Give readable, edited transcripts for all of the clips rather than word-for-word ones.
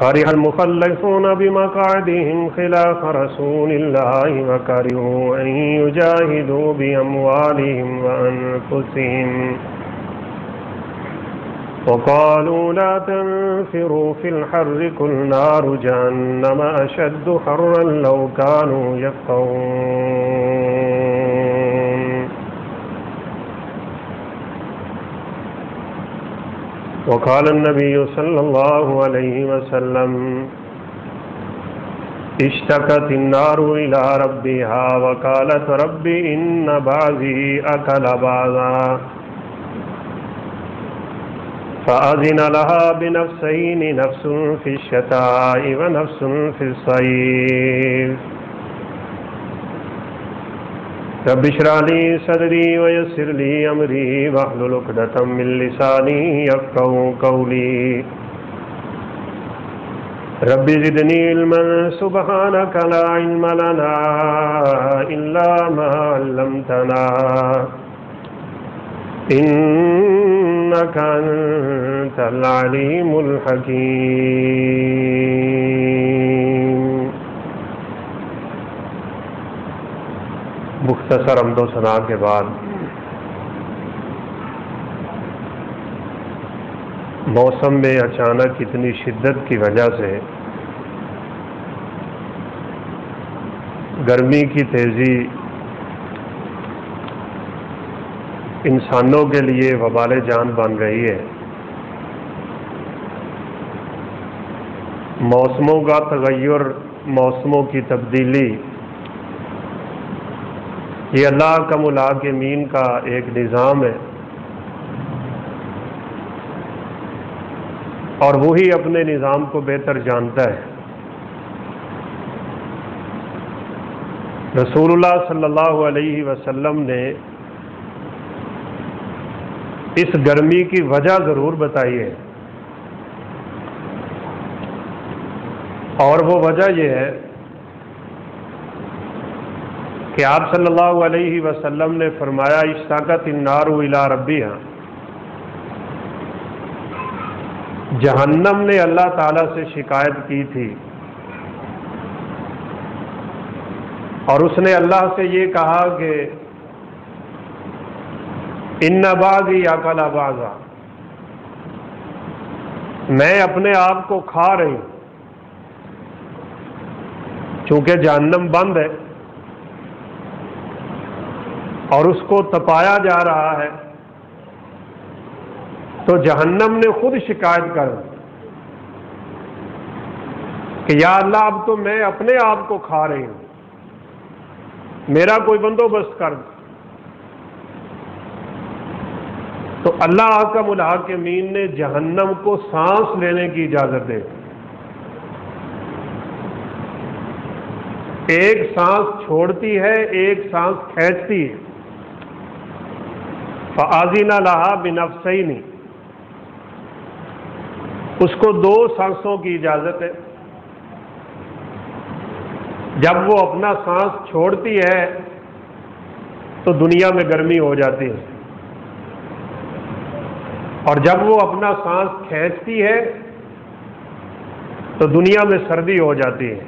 فرح المخلفون بمقعدهم خلاف رسول الله وكرهوا أن يجاهدوا بأموالهم وأنفسهم وقالوا لا تنفروا في الحر قل نار جهنم أشد حرا لو كانوا يفقهون. وقال النبي صلى الله عليه وسلم اشتكت النار إلى ربها وقالت رب إن بعضي أكل بعضا فأذن لها بنفسين نفس في الشتاء ونفس في الصيف. رب اشرح لي صدري ويسر لي أمري واحلل عقدة من لساني يفقهوا قولي. رب زدني علما سبحانك لا علم لنا إلا ما علمتنا إنك أنت العليم الحكيم. مختصر حمد و ثنا کے بعد موسم میں اچانک اتنی شدت کی وجہ سے گرمی کی تیزی انسانوں کے لیے وبال جان بن رہی ہے. موسموں کا تغیر، موسموں کی تبدیلی، یہ اللہ کا الحاکمین کا ایک نظام ہے اور وہی اپنے نظام کو بہتر جانتا ہے. رسول اللہ صلی اللہ علیہ وسلم نے اس گرمی کی وجہ ضرور بتائی ہے، اور وہ وجہ یہ ہے کہ آپ صلی اللہ علیہ وسلم نے فرمایا اشتاقت النار الی ربیہا، جہنم نے اللہ تعالیٰ سے شکایت کی تھی اور اس نے اللہ سے یہ کہا کہ ان بعضی اکل بعضا، میں اپنے آپ کو کھا رہی ہوں. چونکہ جہنم بند ہے اور اس کو تپایا جا رہا ہے تو جہنم نے خود شکایت کر کہ یا اللہ اب تو میں اپنے آپ کو کھا رہی ہوں، میرا کوئی بندوبست کر. تو اللہ حکم الحاکمین نے جہنم کو سانس لینے کی اجازت دے. ایک سانس چھوڑتی ہے، ایک سانس کھینچتی ہے. فَآذِنَ لَهَا بِنَفْسَيْنِ، اس کو دو سانسوں کی اجازت ہے. جب وہ اپنا سانس چھوڑتی ہے تو دنیا میں گرمی ہو جاتی ہے، اور جب وہ اپنا سانس کھینچتی ہے تو دنیا میں سردی ہو جاتی ہے.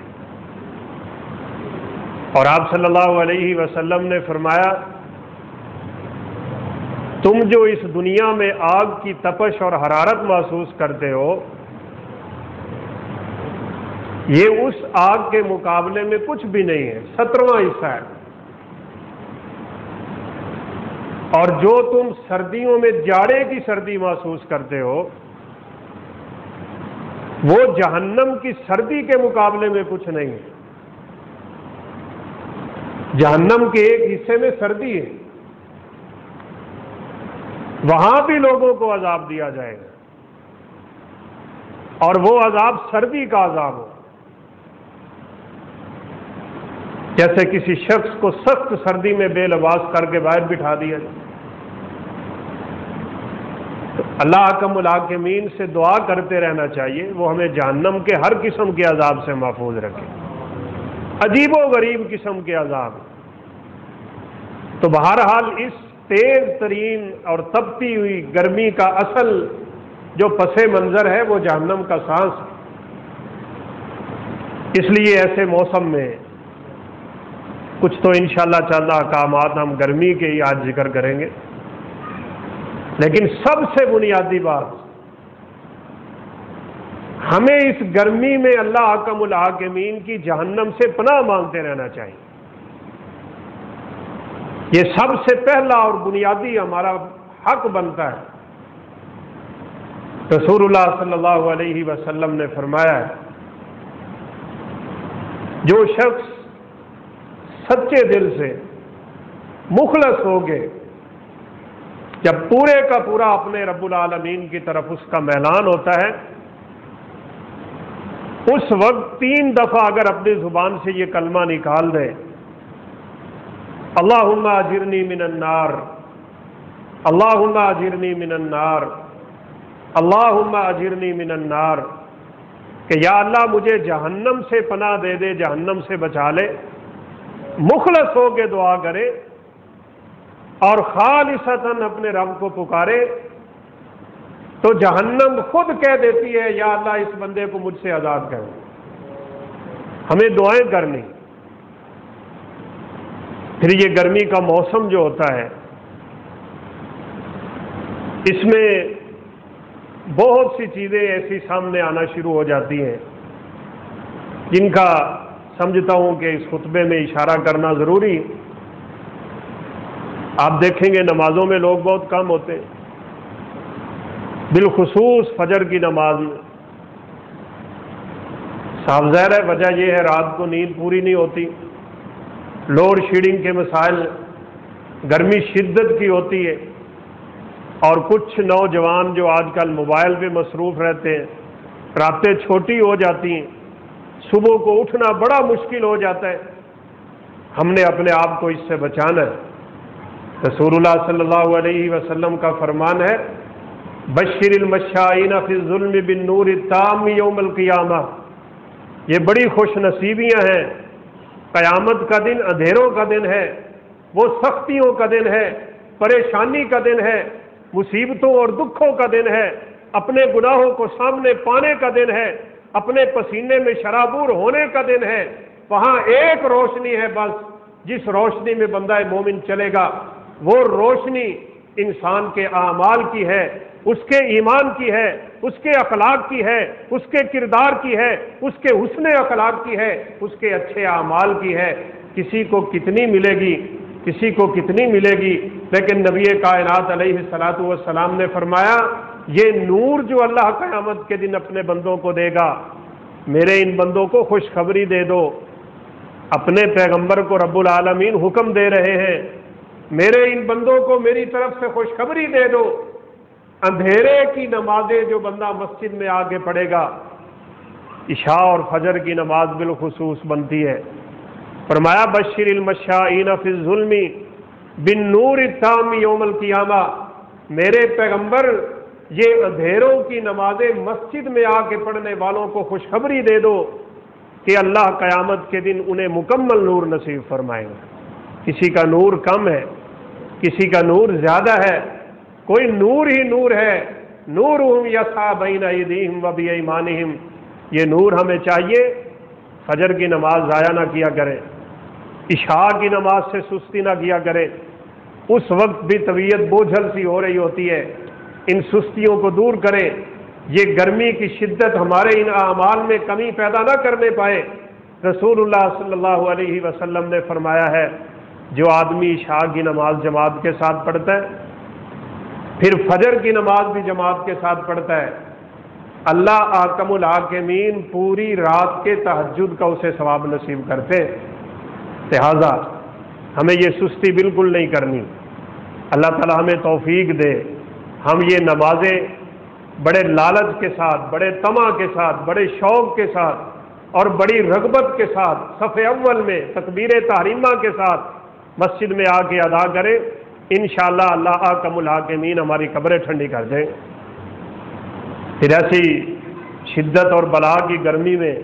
اور آپ صلی اللہ علیہ وسلم نے فرمایا تم جو اس دنیا میں آگ کی تپش اور حرارت محسوس کرتے ہو، یہ اس آگ کے مقابلے میں کچھ بھی نہیں ہے، 17واں حصہ ہے. اور جو تم سردیوں میں جاڑے کی سردی محسوس کرتے ہو، وہ جہنم کی سردی کے مقابلے میں کچھ نہیں ہے. جہنم کے ایک حصے میں سردی ہے، وہاں بھی لوگوں کو عذاب دیا جائے گا اور وہ عذاب سردی کا عذاب ہو. جیسے کسی شخص کو سخت سردی میں بے لباس کر کے باہر بٹھا دیا جائے. تو اللہ حکم الحاکمین سے دعا کرتے رہنا چاہیے وہ ہمیں جہنم کے ہر قسم کے عذاب سے محفوظ رکھے، عجیب و غریب قسم کے عذاب. تو بہرحال اس تیز ترین اور تپتی ہوئی گرمی کا اصل جو پس منظر ہے وہ جہنم کا سانس ہے. اس لیے ایسے موسم میں کچھ تو انشاءاللہ چند احکامات ہم گرمی کے ہی آج ذکر کریں گے، لیکن سب سے بنیادی بات، ہمیں اس گرمی میں اللہ احکم الحاکمین کی جہنم سے پناہ مانگتے رہنا چاہیے۔ یہ سب سے پہلا اور بنیادی ہمارا حق بنتا ہے۔ رسول اللہ صلی اللہ علیہ وسلم نے فرمایا ہے، جو شخص سچے دل سے مخلص ہو گئے، جب پورے کا پورا اپنے رب العالمین کی طرف اس کا میلان ہوتا ہے، اس وقت 3 دفعہ اگر اپنی زبان سے یہ کلمہ نکال دے، اللہم اجرنی من النار، اللہم اجرنی من النار، اللہم اجرنی من النار، کہ یا اللہ مجھے جہنم سے پناہ دے دے، جہنم سے بچا لے، مخلص ہو کے دعا کرے اور خالصتاً اپنے رب کو پکارے، تو جہنم خود کہہ دیتی ہے یا اللہ اس بندے کو مجھ سے آزاد کر۔ ہمیں دعائیں کرنی۔ پھر یہ گرمی کا موسم جو ہوتا ہے، اس میں بہت سی چیزیں ایسی سامنے آنا شروع ہو جاتی ہیں جن کا سمجھتا ہوں کہ اس خطبے میں اشارہ کرنا ضروری۔ آپ دیکھیں گے نمازوں میں لوگ بہت کم ہوتے ہیں، بالخصوص فجر کی نماز میں۔ صاف ظاہر ہے وجہ یہ ہے رات کو نیند پوری نہیں ہوتی، لوڈ شیڈنگ کے مسائل، گرمی شدت کی ہوتی ہے، اور کچھ نوجوان جو آج کل موبائل پہ مصروف رہتے ہیں، راتیں چھوٹی ہو جاتی ہیں، صبح کو اٹھنا بڑا مشکل ہو جاتا ہے۔ ہم نے اپنے آپ کو اس سے بچانا ہے۔ رسول اللہ صلی اللہ علیہ وسلم کا فرمان ہے، بشر المشائین فی الظلم بالنور التام یوم القیامہ، یہ بڑی خوش نصیبیاں ہیں، قیامت کا دن اندھیروں کا دن ہے، وہ سختیوں کا دن ہے، پریشانی کا دن ہے، مصیبتوں اور دکھوں کا دن ہے، اپنے گناہوں کو سامنے پانے کا دن ہے، اپنے پسینے میں شرابور ہونے کا دن ہے۔ وہاں ایک روشنی ہے بس، جس روشنی میں بندہ مومن چلے گا، وہ روشنی انسان کے اعمال کی ہے، اس کے ایمان کی ہے، اس کے اخلاق کی ہے، اس کے کردار کی ہے، اس کے حسن اخلاق کی ہے، اس کے اچھے اعمال کی ہے۔ کسی کو کتنی ملے گی، کسی کو کتنی ملے گی، لیکن نبی کائنات علیہ الصلوۃ والسلام نے فرمایا، یہ نور جو اللہ قیامت کے دن اپنے بندوں کو دے گا، میرے ان بندوں کو خوشخبری دے دو۔ اپنے پیغمبر کو رب العالمین حکم دے رہے ہیں، میرے ان بندوں کو میری طرف سے خوشخبری دے دو، اندھیرے کی نمازیں جو بندہ مسجد میں آگے پڑھے گا، عشاء اور فجر کی نماز بالخصوص بنتی ہے۔ فرمایا بشر المشائین فی الظلم بالنور التام یوم القیامہ، میرے پیغمبر یہ اندھیروں کی نمازیں مسجد میں آ کے پڑھنے والوں کو خوشخبری دے دو کہ اللہ قیامت کے دن انہیں مکمل نور نصیب فرمائے گا۔ کسی کا نور کم ہے، کسی کا نور زیادہ ہے، کوئی نور ہی نور ہے۔ نورہم یسعی بین ایدیہم و بایمانہم، یہ نور ہمیں چاہیے۔ فجر کی نماز ضائع نہ کیا کریں، عشاء کی نماز سے سستی نہ کیا کریں، اس وقت بھی طبیعت بوجھل سی ہو رہی ہوتی ہے، ان سستیوں کو دور کریں۔ یہ گرمی کی شدت ہمارے ان اعمال میں کمی پیدا نہ کرنے پائے۔ رسول اللہ صلی اللہ علیہ وسلم نے فرمایا ہے، جو آدمی عشاء کی نماز جماعت کے ساتھ پڑھتا ہے، پھر فجر کی نماز بھی جماعت کے ساتھ پڑھتا ہے، اللہ احکم الحاکمین پوری رات کے تہجد کا اسے ثواب نصیب کرتے ہیں۔ لہذا ہمیں یہ سستی بالکل نہیں کرنی۔ اللہ تعالی ہمیں توفیق دے، ہم یہ نمازیں بڑے لالچ کے ساتھ، بڑے طمع کے ساتھ، بڑے شوق کے ساتھ اور بڑی رغبت کے ساتھ صف اول میں تکبیر تحریمہ کے ساتھ مسجد میں آ کے ادا کریں۔ انشاءاللہ اللہ احکم الحاکمین ہماری قبریں ٹھنڈی کر دیں۔ پھر ایسی شدت اور بلا کی گرمی میں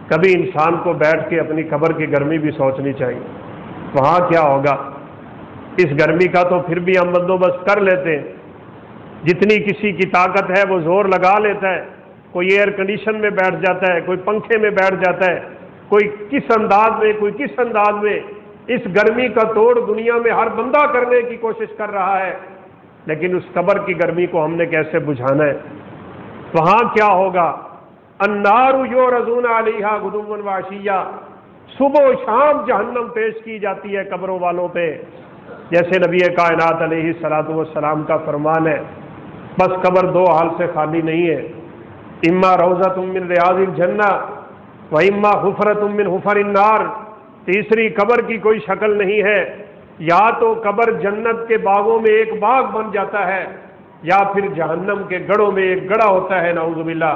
کبھی انسان کو بیٹھ کے اپنی قبر کی گرمی بھی سوچنی چاہیے، وہاں کیا ہوگا۔ اس گرمی کا تو پھر بھی ہم بندوبست کر لیتے ہیں، جتنی کسی کی طاقت ہے وہ زور لگا لیتا ہے، کوئی ایئر کنڈیشن میں بیٹھ جاتا ہے، کوئی پنکھے میں بیٹھ جاتا ہے، کوئی کس انداز میں، کوئی کس انداز میں۔ اس گرمی کا توڑ دنیا میں ہر بندہ کرنے کی کوشش کر رہا ہے، لیکن اس قبر کی گرمی کو ہم نے کیسے بجھانا ہے؟ وہاں کیا ہوگا؟ النار یعرضون علیہا غدوا وعشیا، صبح و شام جہنم پیش کی جاتی ہے قبروں والوں پہ، جیسے نبی کائنات علیہ الصلوۃ والسلام کا فرمان ہے۔ بس قبر دو حال سے خالی نہیں ہے، اما روضۃ من ریاض الجنہ و اما حفرۃ من حفر النار۔ تیسری قبر کی کوئی شکل نہیں ہے، یا تو قبر جنت کے باغوں میں ایک باغ بن جاتا ہے، یا پھر جہنم کے گڑھوں میں ایک گڑھا ہوتا ہے، نعوذ باللہ۔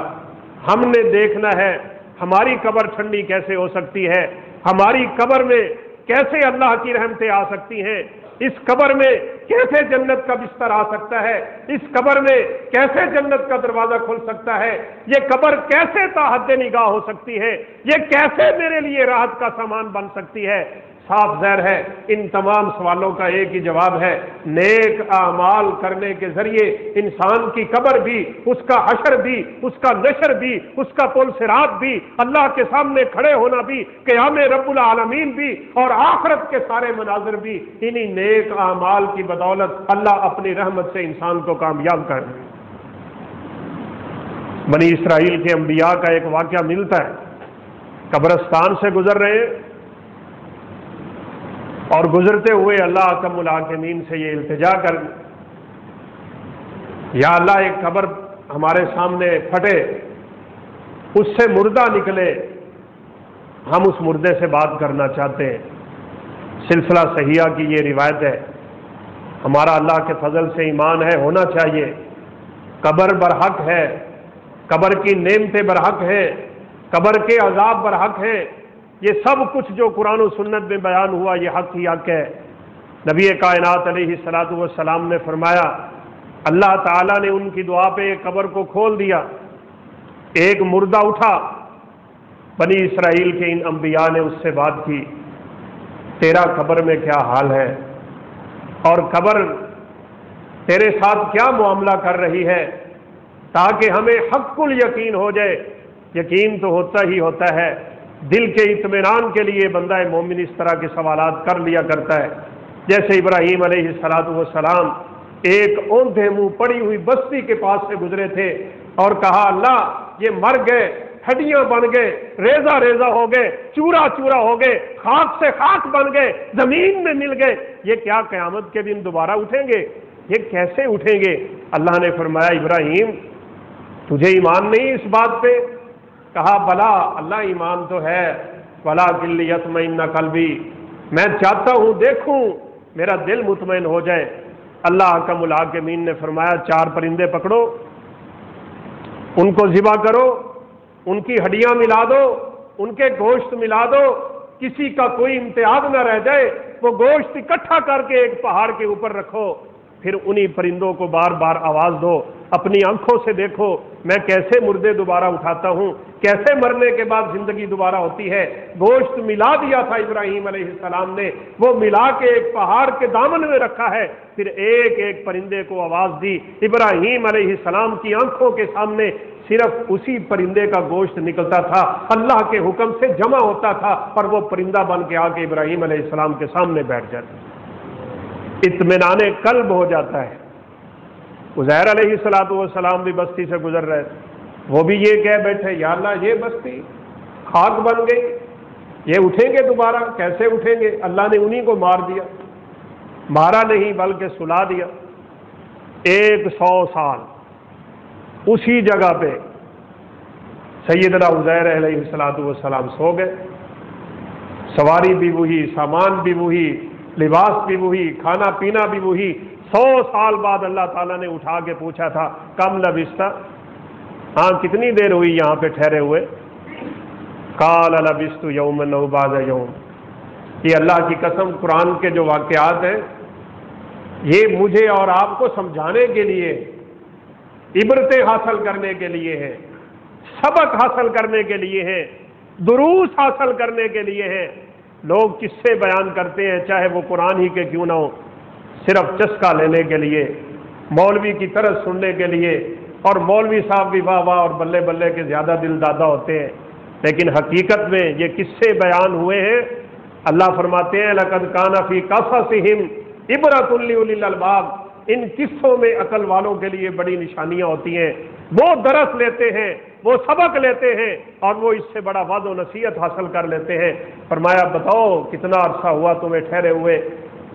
ہم نے دیکھنا ہے ہماری قبر ٹھنڈی کیسے ہو سکتی ہے، ہماری قبر میں کیسے اللہ کی رحمتیں آ سکتی ہیں، اس قبر میں کیسے جنت کا بستر آ سکتا ہے، اس قبر میں کیسے جنت کا دروازہ کھل سکتا ہے، یہ قبر کیسے تا حد نگاہ ہو سکتی ہے، یہ کیسے میرے لیے راحت کا سامان بن سکتی ہے۔ صاف ظاہر ہے ان تمام سوالوں کا ایک ہی جواب ہے، نیک اعمال کرنے کے ذریعے انسان کی قبر بھی، اس کا حشر بھی، اس کا نشر بھی، اس کا پل صراط بھی، اللہ کے سامنے کھڑے ہونا بھی، قیام رب العالمین بھی، اور آخرت کے سارے مناظر بھی انہی نیک اعمال کی بدولت اللہ اپنی رحمت سے انسان کو کامیاب کر۔ بنی اسرائیل کے انبیاء کا ایک واقعہ ملتا ہے، قبرستان سے گزر رہے ہیں اور گزرتے ہوئے اللہ اکرم الحاکمین سے یہ التجا کر، یا اللہ ایک قبر ہمارے سامنے پھٹے، اس سے مردہ نکلے، ہم اس مردے سے بات کرنا چاہتے ہیں۔ سلسلہ صحیحہ کی یہ روایت ہے، ہمارا اللہ کے فضل سے ایمان ہے، ہونا چاہیے، قبر برحق ہے، قبر کی نعمتیں برحق ہیں، قبر کے عذاب برحق ہیں، یہ سب کچھ جو قرآن و سنت میں بیان ہوا یہ حق ہی حق ہے۔ نبی کائنات علیہ الصلوۃ والسلام نے فرمایا، اللہ تعالیٰ نے ان کی دعا پہ ایک قبر کو کھول دیا، ایک مردہ اٹھا، بنی اسرائیل کے ان انبیاء نے اس سے بات کی، تیرا قبر میں کیا حال ہے اور قبر تیرے ساتھ کیا معاملہ کر رہی ہے، تاکہ ہمیں حق الیقین ہو جائے۔ یقین تو ہوتا ہی ہوتا ہے، دل کے اطمینان کے لیے بندہ مومن اس طرح کے سوالات کر لیا کرتا ہے۔ جیسے ابراہیم علیہ السلام ایک اوندھے منہ پڑی ہوئی بستی کے پاس سے گزرے تھے اور کہا، اللہ یہ مر گئے، ہڈیاں بن گئے، ریزہ ریزہ ہو گئے، چورا چورا ہو گئے، خاک سے خاک بن گئے، زمین میں مل گئے، یہ کیا قیامت کے دن دوبارہ اٹھیں گے؟ یہ کیسے اٹھیں گے؟ اللہ نے فرمایا، ابراہیم تجھے ایمان نہیں اس بات پہ؟ کہا بلا اللہ ایمان تو ہے، وَلَٰكِن لِيَطْمَئِنَّ قَلْبِي، میں چاہتا ہوں دیکھوں میرا دل مطمئن ہو جائے۔ اللہ اکرم الحاکمین نے فرمایا، 4 پرندے پکڑو، ان کو ذبح کرو، ان کی ہڈیاں ملا دو، ان کے گوشت ملا دو، کسی کا کوئی امتیاز نہ رہ جائے، وہ گوشت اکٹھا کر کے ایک پہاڑ کے اوپر رکھو، پھر انہی پرندوں کو بار بار آواز دو، اپنی آنکھوں سے دیکھو میں کیسے مردے دوبارہ اٹھاتا ہوں، کیسے مرنے کے بعد زندگی دوبارہ ہوتی ہے۔ گوشت ملا دیا تھا ابراہیم علیہ السلام نے، وہ ملا کے ایک پہاڑ کے دامن میں رکھا ہے، پھر ایک ایک پرندے کو آواز دی، ابراہیم علیہ السلام کی آنکھوں کے سامنے صرف اسی پرندے کا گوشت نکلتا تھا، اللہ کے حکم سے جمع ہوتا تھا، اور وہ پرندہ بن کے آ کے ابراہیم علیہ السلام کے سامنے بیٹھ جاتا، اطمینان قلب ہو جاتا ہے۔ عزیر علیہ السلام بھی بستی سے گزر رہے تھے، وہ بھی یہ کہہ بیٹھے، یا اللہ یہ بستی خاک بن گئی، یہ اٹھیں گے دوبارہ؟ کیسے اٹھیں گے؟ اللہ نے انہی کو مار دیا، مارا نہیں بلکہ سلا دیا۔ 100 سال اسی جگہ پہ سیدنا عزیر علیہ السلام سو گئے، سواری بھی وہی، سامان بھی وہی، لباس بھی وہی، کھانا پینا بھی وہی۔ 100 سال بعد اللہ تعالیٰ نے اٹھا کے پوچھا تھا، کم لبثت، ہاں کتنی دیر ہوئی یہاں پہ ٹھہرے ہوئے؟ قال لبثت یوما او بعض یوم۔ یہ اللہ کی قسم قرآن کے جو واقعات ہیں یہ مجھے اور آپ کو سمجھانے کے لیے، عبرتیں حاصل کرنے کے لیے ہیں، سبق حاصل کرنے کے لیے ہیں، دروس حاصل کرنے کے لیے ہیں۔ لوگ قصے بیان کرتے ہیں چاہے وہ قرآن ہی کے کیوں نہ ہو، صرف چسکا لینے کے لیے، مولوی کی طرح سننے کے لیے، اور مولوی صاحب بھی واہ واہ اور بلے بلے کے زیادہ دل دادا ہوتے ہیں، لیکن حقیقت میں یہ قصے بیان ہوئے ہیں۔ اللہ فرماتے ہیں لَقَدْ كَانَ فِي قَصَصِهِمْ عِبْرَةٌ لِأُولِي الْأَلْبَابِ، ان قصوں میں عقل والوں کے لیے بڑی نشانیاں ہوتی ہیں، وہ درس لیتے ہیں، وہ سبق لیتے ہیں، اور وہ اس سے بڑا وعظ و نصیحت حاصل کر لیتے ہیں۔ فرمایا بتاؤ کتنا عرصہ ہوا تمہیں ٹھہرے ہوئے؟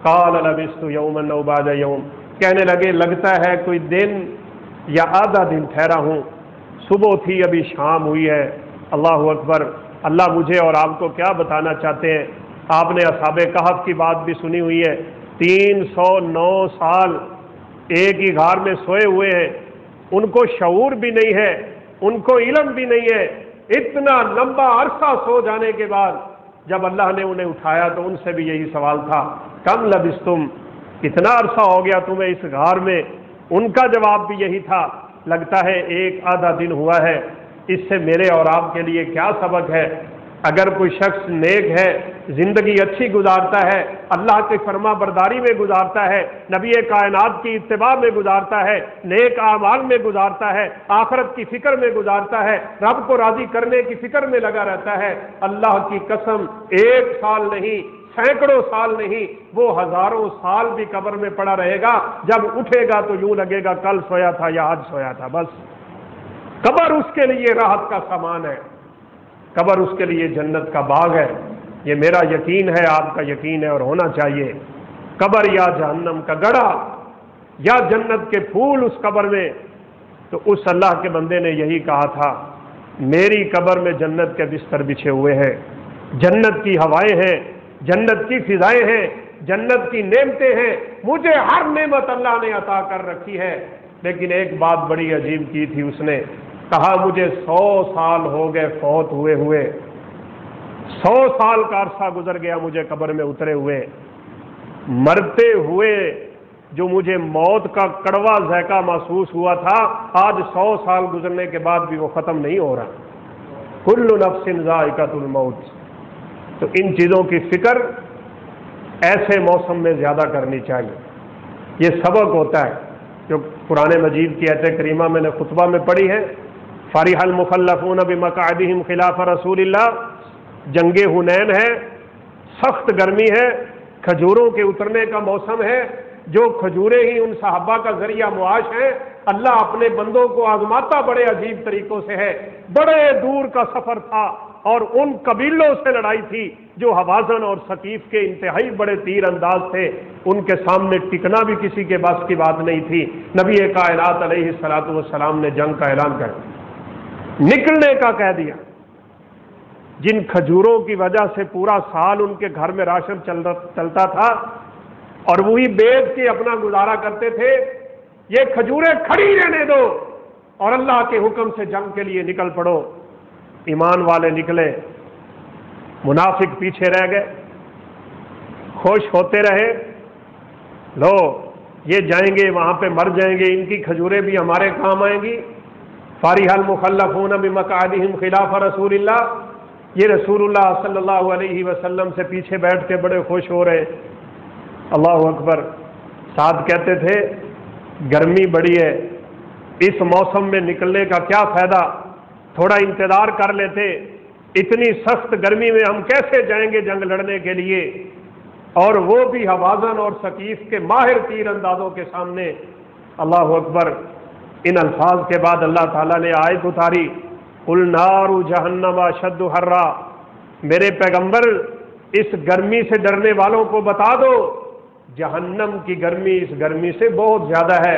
قَالَ لَبِثْتُ يَوْمًا أَوْ بَعْضَ يَوْمٍ، کہنے لگے لگتا ہے کوئی دن یا آدھا دن ٹھہرا ہوں، صبح تھی ابھی شام ہوئی ہے۔ اللہ اکبر۔ اللہ مجھے اور آپ کو کیا بتانا چاہتے ہیں؟ آپ نے اصحاب کہف کی بات بھی سنی ہوئی ہے، 309 سال ایک ہی غار میں سوئے ہوئے ہیں، ان کو شعور بھی نہیں ہے، ان کو علم بھی نہیں ہے۔ اتنا لمبا عرصہ سو جانے کے بعد جب اللہ نے انہیں اٹھایا تو ان سے بھی یہی سوال تھا، کم لبثتم، کتنا عرصہ ہو گیا تمہیں اس غار میں؟ ان کا جواب بھی یہی تھا، لگتا ہے ایک آدھا دن ہوا ہے۔ اس سے میرے اور آپ کے لیے کیا سبق ہے؟ اگر کوئی شخص نیک ہے، زندگی اچھی گزارتا ہے، اللہ کی فرما برداری میں گزارتا ہے، نبی کائنات کی اتباع میں گزارتا ہے، نیک اعمال میں گزارتا ہے، آخرت کی فکر میں گزارتا ہے، رب کو راضی کرنے کی فکر میں لگا رہتا ہے، اللہ کی قسم ایک سال نہیں، سینکڑوں سال نہیں، وہ ہزاروں سال بھی قبر میں پڑا رہے گا، جب اٹھے گا تو یوں لگے گا کل سویا تھا یا آج سویا تھا۔ بس قبر اس کے لیے راحت کا سامان ہے، قبر اس کے لیے جنت کا باغ ہے۔ یہ میرا یقین ہے، آپ کا یقین ہے اور ہونا چاہیے۔ قبر یا جہنم کا گڑھا یا جنت کے پھول اس قبر میں، تو اس اللہ کے بندے نے یہی کہا تھا، میری قبر میں جنت کے بستر بچھے ہوئے ہیں، جنت کی ہوائیں ہیں، جنت کی فضائیں ہیں، جنت کی نعمتیں ہیں، مجھے ہر نعمت اللہ نے عطا کر رکھی ہے۔ لیکن ایک بات بڑی عجیب کی تھی، اس نے کہا مجھے 100 سال ہو گئے فوت ہوئے 100 سال کا عرصہ گزر گیا مجھے قبر میں اترے ہوئے، مرتے ہوئے جو مجھے موت کا کڑوا ذائقہ محسوس ہوا تھا، آج 100 سال گزرنے کے بعد بھی وہ ختم نہیں ہو رہا۔ کل نفس ذائقۃ الموت۔ تو ان چیزوں کی فکر ایسے موسم میں زیادہ کرنی چاہیے۔ یہ سبق ہوتا ہے جو قرآن مجید کی آیت کریمہ میں نے خطبہ میں پڑھی ہے، فرح المخلفون بمقعدہم خلاف رسول اللہ۔ جنگ حنین ہے، سخت گرمی ہے، کھجوروں کے اترنے کا موسم ہے، جو کھجوریں ہی ان صحابہ کا ذریعہ معاش ہیں۔ اللہ اپنے بندوں کو آزماتا بڑے عجیب طریقوں سے ہے۔ بڑے دور کا سفر تھا اور ان قبیلوں سے لڑائی تھی جو حوازن اور ثقیف کے انتہائی بڑے تیر انداز تھے، ان کے سامنے ٹکنا بھی کسی کے بس کی بات نہیں تھی۔ نبی کائنات علیہ الصلوۃ والسلام نے جنگ کا اعلان کر نکلنے کا کہہ دیا۔ جن کھجوروں کی وجہ سے پورا سال ان کے گھر میں راشن چلتا تھا اور وہی بیچ کے اپنا گزارا کرتے تھے، یہ کھجوریں کھڑی رہنے دو اور اللہ کے حکم سے جنگ کے لیے نکل پڑو۔ ایمان والے نکلے، منافق پیچھے رہ گئے، خوش ہوتے رہے، لو یہ جائیں گے وہاں پہ مر جائیں گے، ان کی کھجوریں بھی ہمارے کام آئیں گی۔ فرح المخلفون بمقعدہم خلاف رسول اللہ، یہ رسول اللہ صلی اللہ علیہ وسلم سے پیچھے بیٹھ کے بڑے خوش ہو رہے۔ اللہ اکبر۔ ساتھ کہتے تھے گرمی بڑی ہے، اس موسم میں نکلنے کا کیا فائدہ، تھوڑا انتظار کر لیتے، اتنی سخت گرمی میں ہم کیسے جائیں گے جنگ لڑنے کے لیے، اور وہ بھی حوازن اور ثقیف کے ماہر تیر اندازوں کے سامنے۔ اللہ اکبر۔ ان الفاظ کے بعد اللہ تعالیٰ نے آیت اتاری، قل نار جہنم اشد حرا، میرے پیغمبر اس گرمی سے ڈرنے والوں کو بتا دو جہنم کی گرمی اس گرمی سے بہت زیادہ ہے،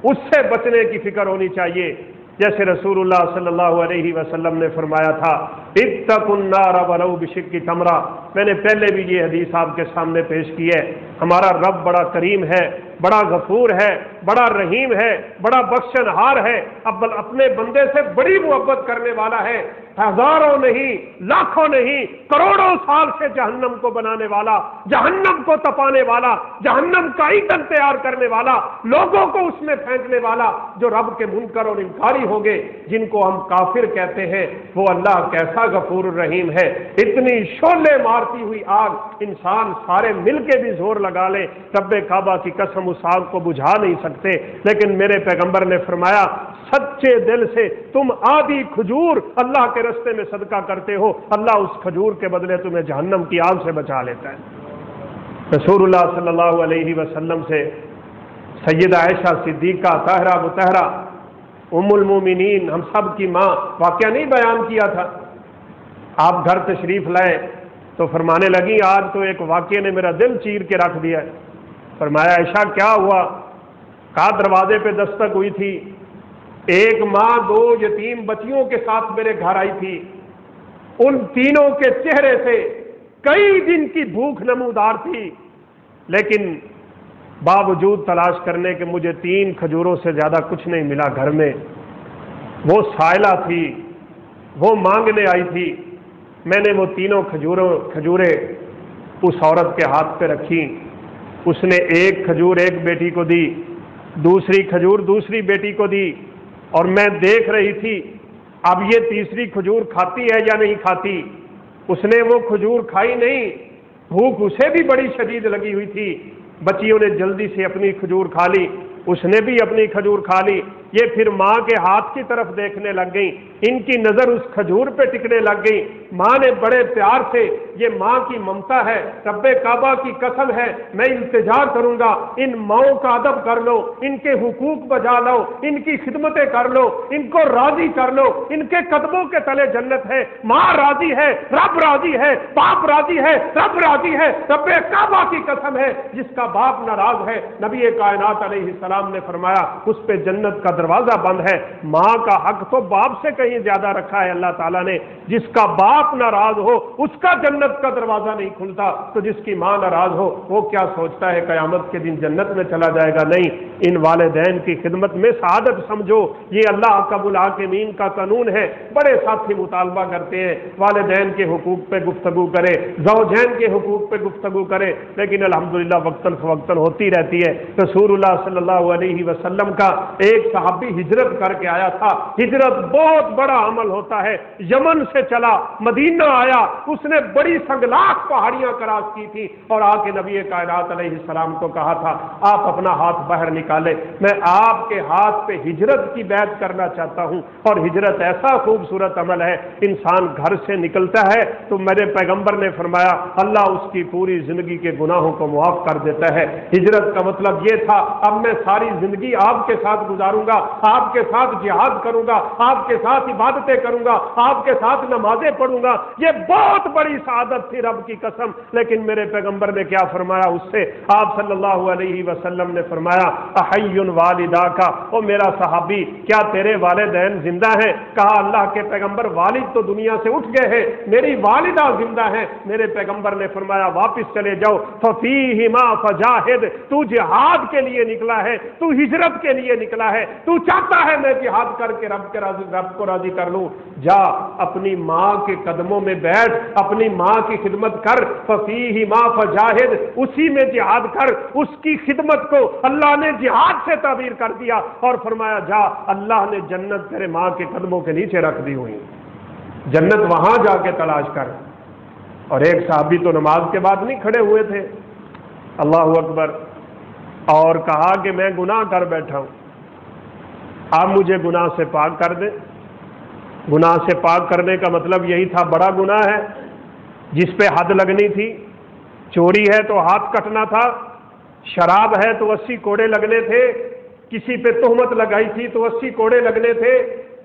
اس سے بچنے کی فکر ہونی چاہیے۔ جیسے رسول اللہ صلی اللہ علیہ وسلم نے فرمایا تھا، اتقوا النار ولو بشق تمرہ۔ میں نے پہلے بھی یہ حدیث آپ کے سامنے پیش کی ہے۔ ہمارا رب بڑا کریم ہے، بڑا غفور ہے، بڑا رحیم ہے، بڑا بخشن ہار ہے، اپنے بندے سے بڑی محبت کرنے والا ہے۔ ہزاروں نہیں، لاکھوں نہیں، کروڑوں سال سے جہنم کو بنانے والا، جہنم کو تپانے والا، جہنم کا ایندھن تیار کرنے والا، لوگوں کو اس میں پھینکنے والا، جو رب کے منکر اور انکاری ہو گئے، جن کو ہم کافر کہتے ہیں، وہ اللہ کیسا غفور الرحیم ہے۔ اتنی شعلے مارتی ہوئی آگ، انسان سارے مل کے بھی زور لگا لیں، رب کعبہ کی قسم اس آگ کو بجھا نہیں سکتے، لیکن میرے پیغمبر نے فرمایا سچے دل سے تم آدھی کھجور اللہ کے راستے میں صدقہ کرتے ہو، اللہ اس کھجور کے بدلے تمہیں جہنم کی آگ سے بچا لیتا ہے۔ رسول اللہ صلی اللہ علیہ وسلم سے سیدہ عائشہ صدیقہ طاہرہ مطہرہ ام المومنین ہم سب کی ماں واقعہ نہیں بیان کیا تھا؟ آپ گھر تشریف لائے تو فرمانے لگی آج تو ایک واقعے نے میرا دل چیر کے رکھ دیا ہے۔ فرمایا عائشہ کیا ہوا؟ کہا دروازے پہ دستک ہوئی تھی، ایک ماں 2 یتیم بچیوں کے ساتھ میرے گھر آئی تھی، ان تینوں کے چہرے سے کئی دن کی بھوک نمودار تھی، لیکن باوجود تلاش کرنے کے مجھے 3 کھجوروں سے زیادہ کچھ نہیں ملا گھر میں۔ وہ سائلہ تھی، وہ مانگنے آئی تھی، میں نے وہ تینوں کھجوریں اس عورت کے ہاتھ پہ رکھی، اس نے ایک کھجور ایک بیٹی کو دی، دوسری کھجور دوسری بیٹی کو دی، اور میں دیکھ رہی تھی اب یہ تیسری کھجور کھاتی ہے یا نہیں کھاتی۔ اس نے وہ کھجور کھائی نہیں، بھوک اسے بھی بڑی شدید لگی ہوئی تھی، بچیوں نے جلدی سے اپنی کھجور کھا لی، اس نے بھی اپنی کھجور کھا لی، یہ پھر ماں کے ہاتھ کی طرف دیکھنے لگ گئی، ان کی نظر اس کھجور پہ ٹکنے لگ گئی۔ ماں نے بڑے پیار سے، یہ ماں کی ممتا ہے، رب کعبہ کی قسم ہے میں التجا کروں گا ان ماؤں کا ادب کر لو، ان کے حقوق بجا لو، ان کی خدمتیں کر لو، ان کو راضی کر لو، ان کے قدموں کے تلے جنت ہے، ماں راضی ہے، رب راضی ہے، باپ راضی ہے، رب راضی ہے، رب کعبہ کی قسم ہے جس کا باپ ناراض ہے، نبی کائنات علیہ السلام نے فرمایا اس پہ جنت کا دروازہ بند ہے۔ ماں کا حق تو باپ سے کہیں زیادہ رکھا ہے اللہ تعالیٰ نے، جس کا باپ ناراض ہو اس کا جنت کا دروازہ نہیں کھلتا، تو جس کی ماں ناراض ہو وہ کیا سوچتا ہے قیامت کے دن جنت میں چلا جائے گا؟ نہیں، ان والدین کی خدمت میں سعادت سمجھو، یہ اللہ رب العالمین کا قانون ہے۔ بڑے ساتھی مطالبہ کرتے ہیں والدین کے حقوق پہ گفتگو کرے، زوجین کے حقوق پہ گفتگو کرے، لیکن الحمدللہ وقتاً فوقتاً ہوتی رہتی ہے۔ رسول اللہ صلی اللہ علیہ وسلم کا ایک صحابی ہجرت کر کے آیا تھا، ہجرت بہت بڑا عمل ہوتا ہے، یمن سے چلا مدینہ آیا، اس نے بڑی سنگلاخ پہاڑیاں کراس کی تھی اور آ کے نبی کائنات علیہ السلام کو کہا تھا آپ اپنا ہاتھ باہر نکالے، میں آپ کے ہاتھ پہ ہجرت کی بیعت کرنا چاہتا ہوں۔ اور ہجرت ایسا خوبصورت عمل ہے، انسان گھر سے نکلتا ہے تو میرے پیغمبر نے فرمایا اللہ اس کی پوری زندگی کے گناہوں کو معاف کر دیتا ہے۔ ہجرت کا مطلب یہ تھا اب میں ساری زندگی آپ کے ساتھ گزاروں گا، آپ کے ساتھ جہاد کروں گا، آپ کے ساتھ عبادتیں کروں گا، آپ کے ساتھ نمازیں پڑھوں گا۔ یہ بہت بڑی سعادت تھی رب کی قسم، لیکن میرے پیغمبر نے کیا فرمایا اس سے؟ آپ صلی اللہ علیہ وسلم نے فرمایا احی والدہ کا، او میرا صحابی کیا تیرے والدین زندہ ہیں؟ کہا اللہ کے پیغمبر والد تو دنیا سے اٹھ گئے ہیں، میری والدہ زندہ ہیں۔ میرے پیغمبر نے فرمایا واپس چلے جاؤ، ففیہما فجاہد، تو جہاد کے لیے نکلا ہے، تو ہجرت کے لیے نکلا ہے، تو چاہتا ہے میں جہاد کر کے رب کو راضی کر لوں، جا اپنی ماں کے قدموں میں بیٹھ، اپنی ماں کی خدمت کر، ففیہما فجاہد، اسی میں جہاد کر۔ اس کی خدمت کو اللہ نے جہاد سے تعبیر کر دیا اور فرمایا جا اللہ نے جنت تیرے ماں کے قدموں کے نیچے رکھ دی ہوئی، جنت وہاں جا کے تلاش کر۔ اور ایک صحابی تو نماز کے بعد نہیں کھڑے ہوئے تھے، اللہ اکبر، اور کہا کہ میں گناہ کر بیٹھا ہوں، آپ مجھے گناہ سے پاک کر دیں۔ گناہ سے پاک کرنے کا مطلب یہی تھا بڑا گناہ ہے جس پہ حد لگنی تھی، چوری ہے تو ہاتھ کٹنا تھا، شراب ہے تو 80 کوڑے لگنے تھے، کسی پہ تہمت لگائی تھی تو 80 کوڑے لگنے تھے،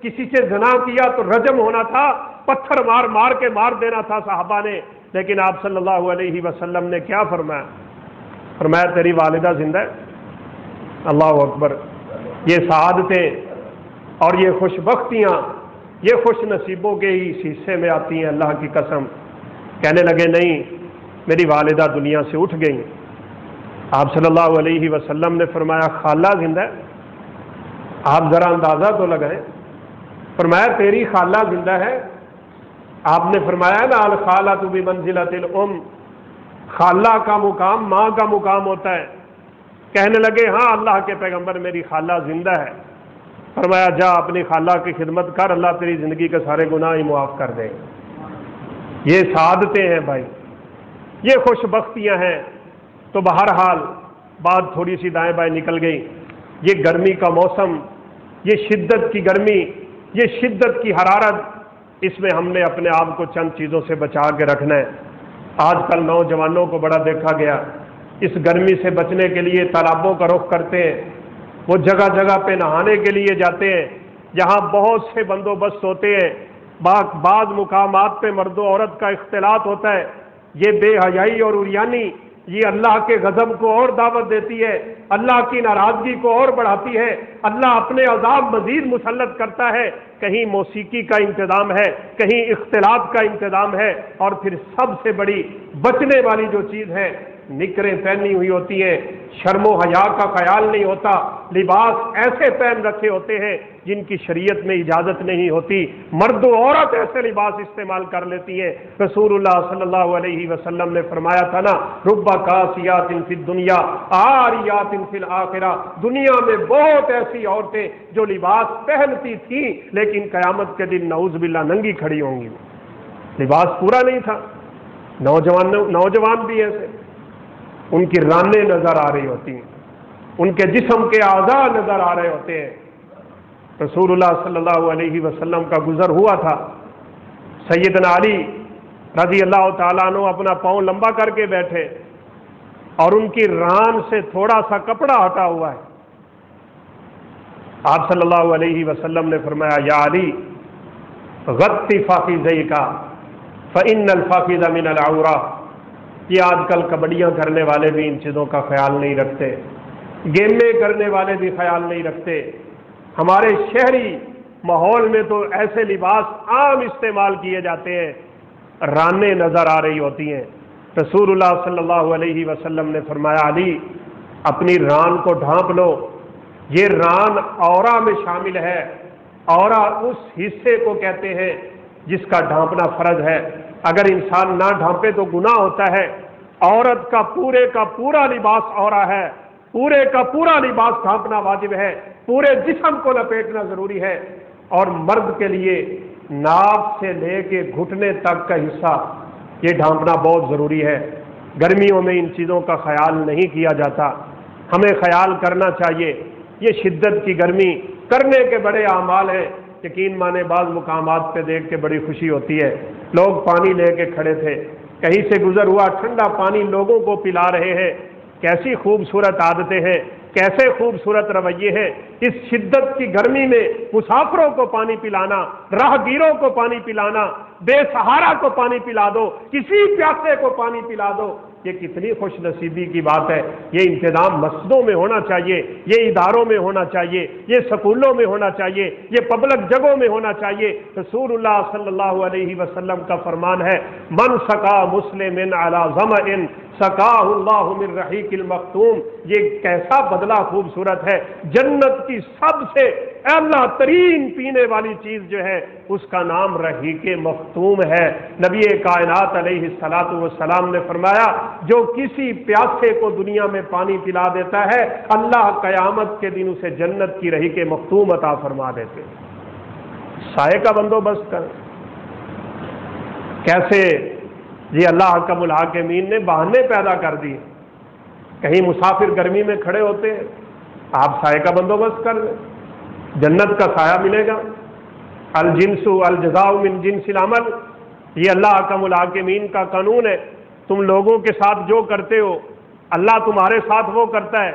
کسی سے زنا کیا تو رجم ہونا تھا، پتھر مار مار کے مار دینا تھا صحابہ نے۔ لیکن آپ صلی اللہ علیہ وسلم نے کیا فرمایا؟ فرمایا تیری والدہ زندہ ہے۔ اللہ اکبر، یہ سعادتیں اور یہ خوش بختیاں یہ خوش نصیبوں کے ہی حصے میں آتی ہیں، اللہ کی قسم۔ کہنے لگے نہیں میری والدہ دنیا سے اٹھ گئی۔ آپ صلی اللہ علیہ وسلم نے فرمایا خالہ زندہ ہے؟ آپ ذرا اندازہ تو لگائیں۔ فرمایا تیری خالہ زندہ ہے؟ آپ نے فرمایا نا الخالۃ بمنزلۃ الام، خالہ کا مقام ماں کا مقام ہوتا ہے۔ کہنے لگے ہاں اللہ کے پیغمبر میری خالہ زندہ ہے۔ فرمایا جا اپنی خالہ کی خدمت کر، اللہ تیری زندگی کے سارے گناہ ہی معاف کر دے۔ یہ سعادتیں ہیں بھائی، یہ خوش بختیاں ہیں۔ تو بہرحال بات تھوڑی سی دائیں بائیں نکل گئی۔ یہ گرمی کا موسم یہ شدت کی گرمی، یہ شدت کی حرارت، اس میں ہم نے اپنے آپ کو چند چیزوں سے بچا کے رکھنا ہے۔ آج کل نوجوانوں کو بڑا دیکھا گیا، اس گرمی سے بچنے کے لیے تالابوں کا رخ کرتے ہیں، وہ جگہ جگہ پہ نہانے کے لیے جاتے ہیں جہاں بہت سے بندوبست ہوتے ہیں، بعض مقامات پہ مرد و عورت کا اختلاط ہوتا ہے۔ یہ بے حیائی اور عریانی یہ اللہ کے غضب کو اور دعوت دیتی ہے، اللہ کی ناراضگی کو اور بڑھاتی ہے، اللہ اپنے عذاب مزید مسلط کرتا ہے۔ کہیں موسیقی کا انتظام ہے، کہیں اختلاط کا انتظام ہے، اور پھر سب سے بڑی بچنے والی جو چیز ہے، نکریں پہنی ہوئی ہوتی ہیں، شرم و حیا کا خیال نہیں ہوتا، لباس ایسے پہن رکھے ہوتے ہیں جن کی شریعت میں اجازت نہیں ہوتی، مرد و عورت ایسے لباس استعمال کر لیتی ہیں۔ رسول اللہ صلی اللہ علیہ وسلم نے فرمایا تھا نا، رب کاسیات فی الدنیا عاریات فی الآخرہ، دنیا میں بہت ایسی عورتیں جو لباس پہنتی تھیں لیکن قیامت کے دن نعوذ باللہ ننگی کھڑی ہوں گی، لباس پورا نہیں تھا۔ نوجوان بھی ایسے، ان کی رانیں نظر آ رہی ہوتی ہیں، ان کے جسم کے اعضاء نظر آ رہے ہوتے ہیں۔ رسول اللہ صلی اللہ علیہ وسلم کا گزر ہوا تھا، سیدنا علی رضی اللہ تعالیٰ عنہ اپنا پاؤں لمبا کر کے بیٹھے اور ان کی ران سے تھوڑا سا کپڑا ہٹا ہوا ہے۔ آپ صلی اللہ علیہ وسلم نے فرمایا، یا علی غطی فاخذیک فإن الفاخذ من العورہ۔ یہ آج کل کبڈیاں کرنے والے بھی ان چیزوں کا خیال نہیں رکھتے، گیمیں کرنے والے بھی خیال نہیں رکھتے۔ ہمارے شہری ماحول میں تو ایسے لباس عام استعمال کیے جاتے ہیں، رانیں نظر آ رہی ہوتی ہیں۔ رسول اللہ صلی اللہ علیہ وسلم نے فرمایا، علی اپنی ران کو ڈھانپ لو، یہ ران عورہ میں شامل ہے۔ عورہ اس حصے کو کہتے ہیں جس کا ڈھانپنا فرض ہے، اگر انسان نہ ڈھانپے تو گناہ ہوتا ہے۔ عورت کا پورا لباس عورہ ہے، پورے کا پورا لباس ڈھانپنا واجب ہے، پورے جسم کو لپیٹنا ضروری ہے۔ اور مرد کے لیے ناف سے لے کے گھٹنے تک کا حصہ یہ ڈھانپنا بہت ضروری ہے۔ گرمیوں میں ان چیزوں کا خیال نہیں کیا جاتا، ہمیں خیال کرنا چاہیے۔ یہ شدت کی گرمی کرنے کے بڑے اعمال ہیں، یقین مانے بعض مقامات پہ دیکھ کے بڑی خوشی ہوتی ہے، لوگ پانی لے کے کھڑے تھے، کہیں سے گزر ہوا ٹھنڈا پانی لوگوں کو پلا رہے ہیں۔ کیسی خوبصورت عادتیں ہیں، کیسے خوبصورت رویے ہیں۔ اس شدت کی گرمی میں مسافروں کو پانی پلانا، راہگیروں کو پانی پلانا، بے سہارا کو پانی پلا دو، کسی پیاسے کو پانی پلا دو، یہ کتنی خوش نصیبی کی بات ہے۔ یہ انتظام مسجدوں میں ہونا چاہیے، یہ اداروں میں ہونا چاہیے، یہ سکولوں میں ہونا چاہیے، یہ پبلک جگہوں میں ہونا چاہیے۔ رسول اللہ صلی اللہ علیہ وسلم کا فرمان ہے، من سقا مسلم علی ظمأ سقاہ اللہ من رحیق المختوم۔ یہ کیسا بدلہ خوبصورت ہے، جنت کی سب سے اعلیٰ ترین پینے والی چیز جو ہے اس کا نام رحیق مختوم ہے۔ نبی کائنات علیہ الصلوۃ والسلام نے فرمایا، جو کسی پیاسے کو دنیا میں پانی پلا دیتا ہے، اللہ قیامت کے دن اسے جنت کی رحیق مختوم عطا فرما دیتے۔ سائے کا بندوبست کر، کیسے یہ اللہ حکم الحاکمین نے بہانے پیدا کر دیے۔ کہیں مسافر گرمی میں کھڑے ہوتے ہیں، آپ سائے کا بندوبست کر دیں، جنت کا سایہ ملے گا۔ الجنس الجزاء من جنس العمل، یہ اللہ حکم الحاکمین کا قانون ہے۔ تم لوگوں کے ساتھ جو کرتے ہو اللہ تمہارے ساتھ وہ کرتا ہے۔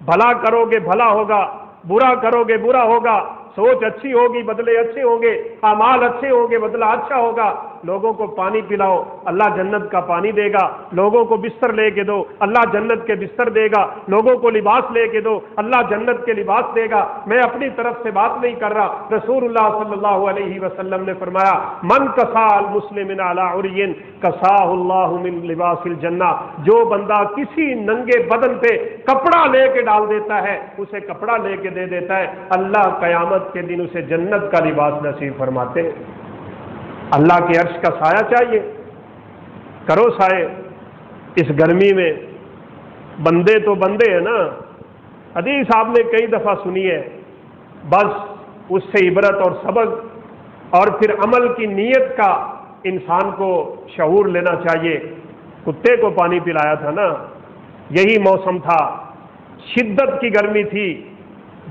بھلا کرو گے بھلا ہوگا، برا کرو گے برا ہوگا، سوچ اچھی ہوگی بدلے اچھے ہوں گے، اعمال اچھے ہوں گے بدلہ اچھا ہوگا۔ لوگوں کو پانی پلاؤ، اللہ جنت کا پانی دے گا۔ لوگوں کو بستر لے کے دو، اللہ جنت کے بستر دے گا۔ لوگوں کو لباس لے کے دو، اللہ جنت کے لباس دے گا۔ میں اپنی طرف سے بات نہیں کر رہا، رسول اللہ صلی اللہ علیہ وسلم نے فرمایا، من کسا المسلم علی عری کساہ اللہ من لباس الجنہ۔ جو بندہ کسی ننگے بدن پہ کپڑا لے کے ڈال دیتا ہے، اسے کپڑا لے کے دے دیتا ہے، اللہ قیامت کے دن اسے جنت کا لباس نصیب فرماتے ہیں۔ اللہ کے عرش کا سایہ چاہیے، کرو سائے اس گرمی میں۔ بندے تو بندے ہیں نا، حدیث آپ نے کئی دفعہ سنی ہے، بس اس سے عبرت اور سبق اور پھر عمل کی نیت کا انسان کو شعور لینا چاہیے۔ کتے کو پانی پلایا تھا نا، یہی موسم تھا، شدت کی گرمی تھی،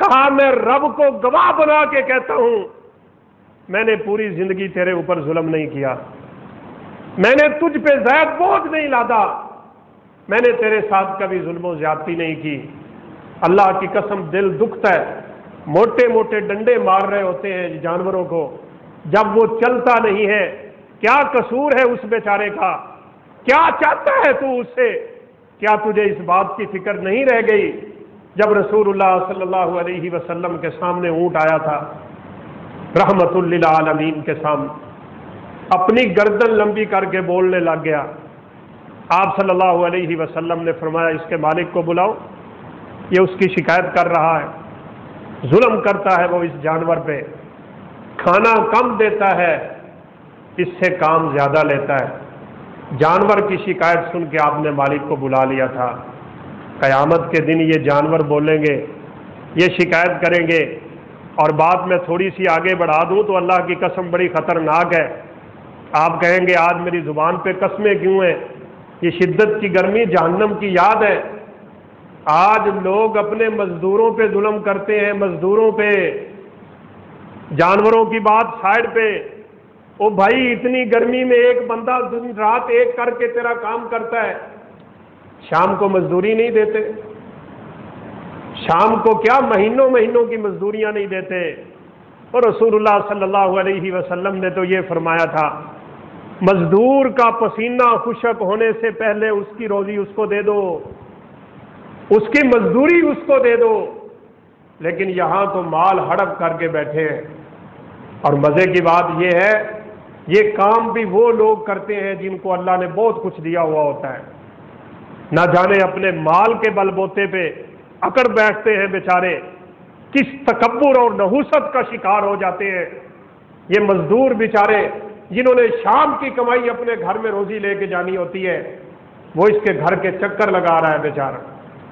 کہا میں رب کو گواہ بنا کے کہتا ہوں میں نے پوری زندگی تیرے اوپر ظلم نہیں کیا، میں نے تجھ پہ زائد بوجھ نہیں لادا، میں نے تیرے ساتھ کبھی ظلم و زیادتی نہیں کی۔ اللہ کی قسم دل دکھتا ہے، موٹے موٹے ڈنڈے مار رہے ہوتے ہیں جانوروں کو، جب وہ چلتا نہیں ہے، کیا قصور ہے اس بیچارے کا؟ کیا چاہتا ہے تو اس سے؟ کیا تجھے اس بات کی فکر نہیں رہ گئی جب رسول اللہ صلی اللہ علیہ وسلم کے سامنے اونٹ آیا تھا، رحمت للعالمین کے سامنے اپنی گردن لمبی کر کے بولنے لگ گیا؟ آپ صلی اللہ علیہ وسلم نے فرمایا اس کے مالک کو بلاؤ، یہ اس کی شکایت کر رہا ہے، ظلم کرتا ہے وہ اس جانور پہ، کھانا کم دیتا ہے، اس سے کام زیادہ لیتا ہے۔ جانور کی شکایت سن کے آپ نے مالک کو بلا لیا تھا۔ قیامت کے دن یہ جانور بولیں گے، یہ شکایت کریں گے، اور بات میں تھوڑی سی آگے بڑھا دوں تو اللہ کی قسم بڑی خطرناک ہے۔ آپ کہیں گے آج میری زبان پہ قسمیں کیوں ہیں؟ یہ شدت کی گرمی جہنم کی یاد ہے۔ آج لوگ اپنے مزدوروں پہ ظلم کرتے ہیں، مزدوروں پہ، جانوروں کی بات سائڈ پہ۔ او بھائی اتنی گرمی میں ایک بندہ دن رات ایک کر کے تیرا کام کرتا ہے، شام کو مزدوری نہیں دیتے؟ شام کو کیا مہینوں مہینوں کی مزدوریاں نہیں دیتے؟ اور رسول اللہ صلی اللہ علیہ وسلم نے تو یہ فرمایا تھا مزدور کا پسینہ خشک ہونے سے پہلے اس کی روزی اس کو دے دو، اس کی مزدوری اس کو دے دو۔ لیکن یہاں تو مال ہڑپ کر کے بیٹھے ہیں۔ اور مزے کی بات یہ ہے یہ کام بھی وہ لوگ کرتے ہیں جن کو اللہ نے بہت کچھ دیا ہوا ہوتا ہے، نہ جانے اپنے مال کے بل بوتے پہ اکڑ بیٹھتے ہیں بیچارے، کس تکبر اور نحوست کا شکار ہو جاتے ہیں۔ یہ مزدور بیچارے جنہوں نے شام کی کمائی اپنے گھر میں روزی لے کے جانی ہوتی ہے، وہ اس کے گھر کے چکر لگا رہا ہے بیچارہ،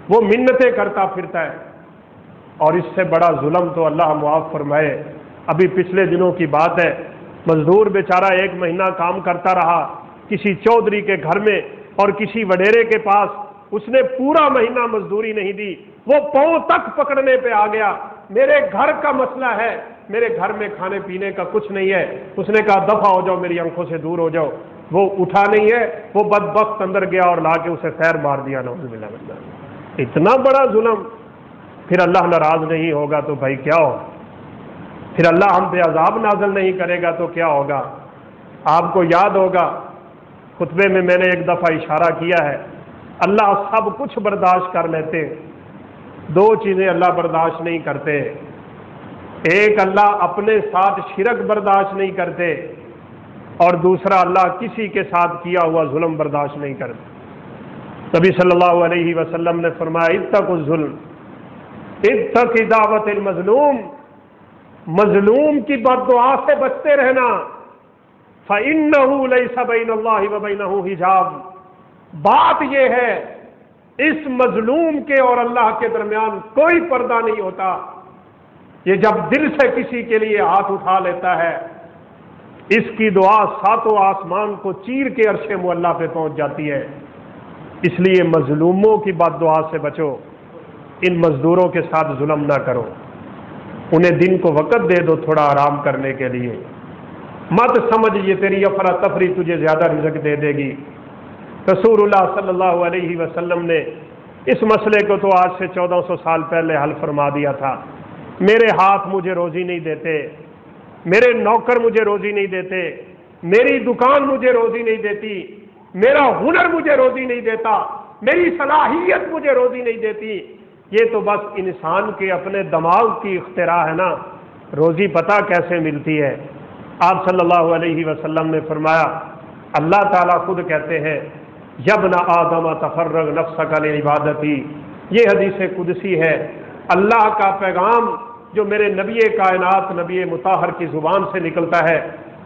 وہ منتیں کرتا پھرتا ہے۔ اور اس سے بڑا ظلم تو اللہ معاف فرمائے، ابھی پچھلے دنوں کی بات ہے، مزدور بیچارہ ایک مہینہ کام کرتا رہا کسی چودھری کے گھر میں اور کسی وڈیرے کے پاس، اس نے پورا مہینہ مزدوری نہیں دی، وہ پاؤں تک پکڑنے پہ آ گیا، میرے گھر کا مسئلہ ہے، میرے گھر میں کھانے پینے کا کچھ نہیں ہے۔ اس نے کہا دفع ہو جاؤ، میری آنکھوں سے دور ہو جاؤ۔ وہ اٹھا نہیں ہے، وہ بدبخت اندر گیا اور لا کے اسے خیر مار دیا، نعوذ باللہ من ذالک۔ اتنا بڑا ظلم، پھر اللہ ناراض نہیں ہوگا تو بھائی کیا ہو؟ پھر اللہ ہم پہ عذاب نازل نہیں کرے گا تو کیا ہوگا؟ آپ کو یاد ہوگا خطبے میں نے ایک دفعہ اشارہ کیا ہے، اللہ سب کچھ برداشت کر لیتے، دو چیزیں اللہ برداشت نہیں کرتے، ایک اللہ اپنے ساتھ شرک برداشت نہیں کرتے، اور دوسرا اللہ کسی کے ساتھ کیا ہوا ظلم برداشت نہیں کرتے۔ نبی صلی اللہ علیہ وسلم نے فرمایا اتقوا الظلم، اتق دعوت المظلوم، مظلوم کی بد دعا سے بچتے رہنا، فَإِنَّهُ لَيْسَ بَيْنَ اللَّهِ وَبَيْنَهُ حجاب۔ بات یہ ہے اس مظلوم کے اور اللہ کے درمیان کوئی پردہ نہیں ہوتا، یہ جب دل سے کسی کے لیے ہاتھ اٹھا لیتا ہے اس کی دعا ساتوں آسمان کو چیر کے عرش معلیٰ پہ پہنچ جاتی ہے۔ اس لیے مظلوموں کی بد دعا سے بچو، ان مزدوروں کے ساتھ ظلم نہ کرو، انہیں دن کو وقت دے دو تھوڑا آرام کرنے کے لیے، مت سمجھ یہ تیری افراتفری تجھے زیادہ رزق دے دے گی۔ رسول اللہ صلی اللہ علیہ وسلم نے اس مسئلے کو تو آج سے 1400 سال پہلے حل فرما دیا تھا۔ میرے ہاتھ مجھے روزی نہیں دیتے، میرے نوکر مجھے روزی نہیں دیتے، میری دکان مجھے روزی نہیں دیتی، میرا ہنر مجھے روزی نہیں دیتا، میری صلاحیت مجھے روزی نہیں دیتی، یہ تو بس انسان کے اپنے دماغ کی اختراع ہے نا، روزی پتہ کیسے ملتی ہے؟ آپ صلی اللہ علیہ وسلم نے فرمایا، اللہ تعالیٰ خود کہتے ہیں یبن آدم تفرغ نفسک لعبادتی، یہ حدیث قدسی ہے، اللہ کا پیغام جو میرے نبی کائنات نبی مطہر کی زبان سے نکلتا ہے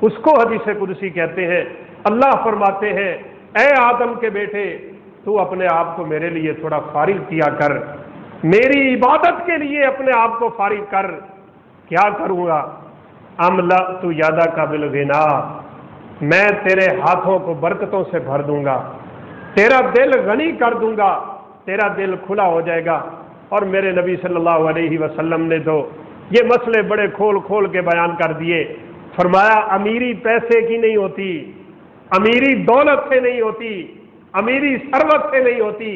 اس کو حدیث قدسی کہتے ہیں۔ اللہ فرماتے ہیں اے آدم کے بیٹے تو اپنے آپ کو میرے لیے تھوڑا فارغ کیا کر، میری عبادت کے لیے اپنے آپ کو فارغ کر۔ کیا کروں گا؟ املأت یدک بالغنا، میں تیرے ہاتھوں کو برکتوں سے بھر دوں گا، تیرا دل غنی کر دوں گا، تیرا دل کھلا ہو جائے گا، اور میرے نبی صلی اللہ علیہ وسلم نے تو یہ مسئلے بڑے کھول کھول کے بیان کر دیے. فرمایا امیری پیسے کی نہیں ہوتی، امیری دولت سے نہیں ہوتی، امیری ثروت سے نہیں ہوتی،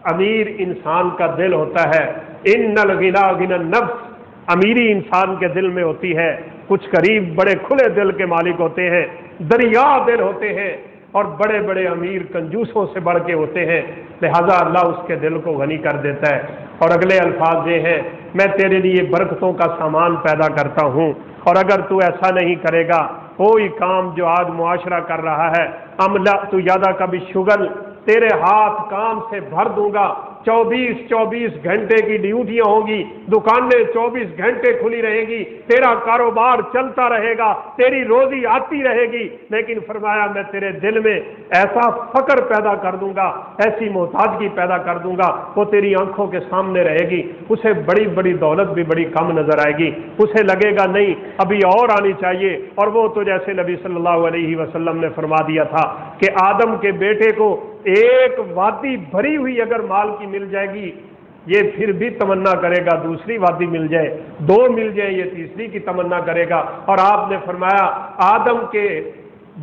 امیر انسان کا دل ہوتا ہے. ان الغنى غنى النفس، امیری انسان کے دل میں ہوتی ہے. کچھ قریب بڑے کھلے دل کے مالک ہوتے ہیں، دریا دل ہوتے ہیں، اور بڑے بڑے امیر کنجوسوں سے بڑھ کے ہوتے ہیں. لہذا اللہ اس کے دل کو غنی کر دیتا ہے. اور اگلے الفاظ یہ ہیں، میں تیرے لیے برکتوں کا سامان پیدا کرتا ہوں، اور اگر تو ایسا نہیں کرے گا کوئی کام جو آج معاشرہ کر رہا ہے، عملہ تو یادہ کا بھی شغل، تیرے ہاتھ کام سے بھر دوں گا. 24 گھنٹے کی ڈیوٹیاں ہوں گی، دکانیں 24 گھنٹے کھلی رہیں گی، تیرا کاروبار چلتا رہے گا، تیری روزی آتی رہے گی. لیکن فرمایا میں تیرے دل میں ایسا فقر پیدا کر دوں گا، ایسی محتاجگی پیدا کر دوں گا، وہ تیری آنکھوں کے سامنے رہے گی. اسے بڑی بڑی دولت بھی بڑی کم نظر آئے گی، اسے لگے گا نہیں ابھی اور آنی چاہیے. اور وہ تو جیسے نبی صلی اللہ علیہ وسلم نے فرما دیا تھا کہ آدم کے بیٹے کو ایک وادی بھری ہوئی اگر مال کی مل جائے گی، یہ پھر بھی تمنا کرے گا دوسری وادی مل جائے، 2 مل جائے یہ تیسری کی تمنا کرے گا. اور آپ نے فرمایا آدم کے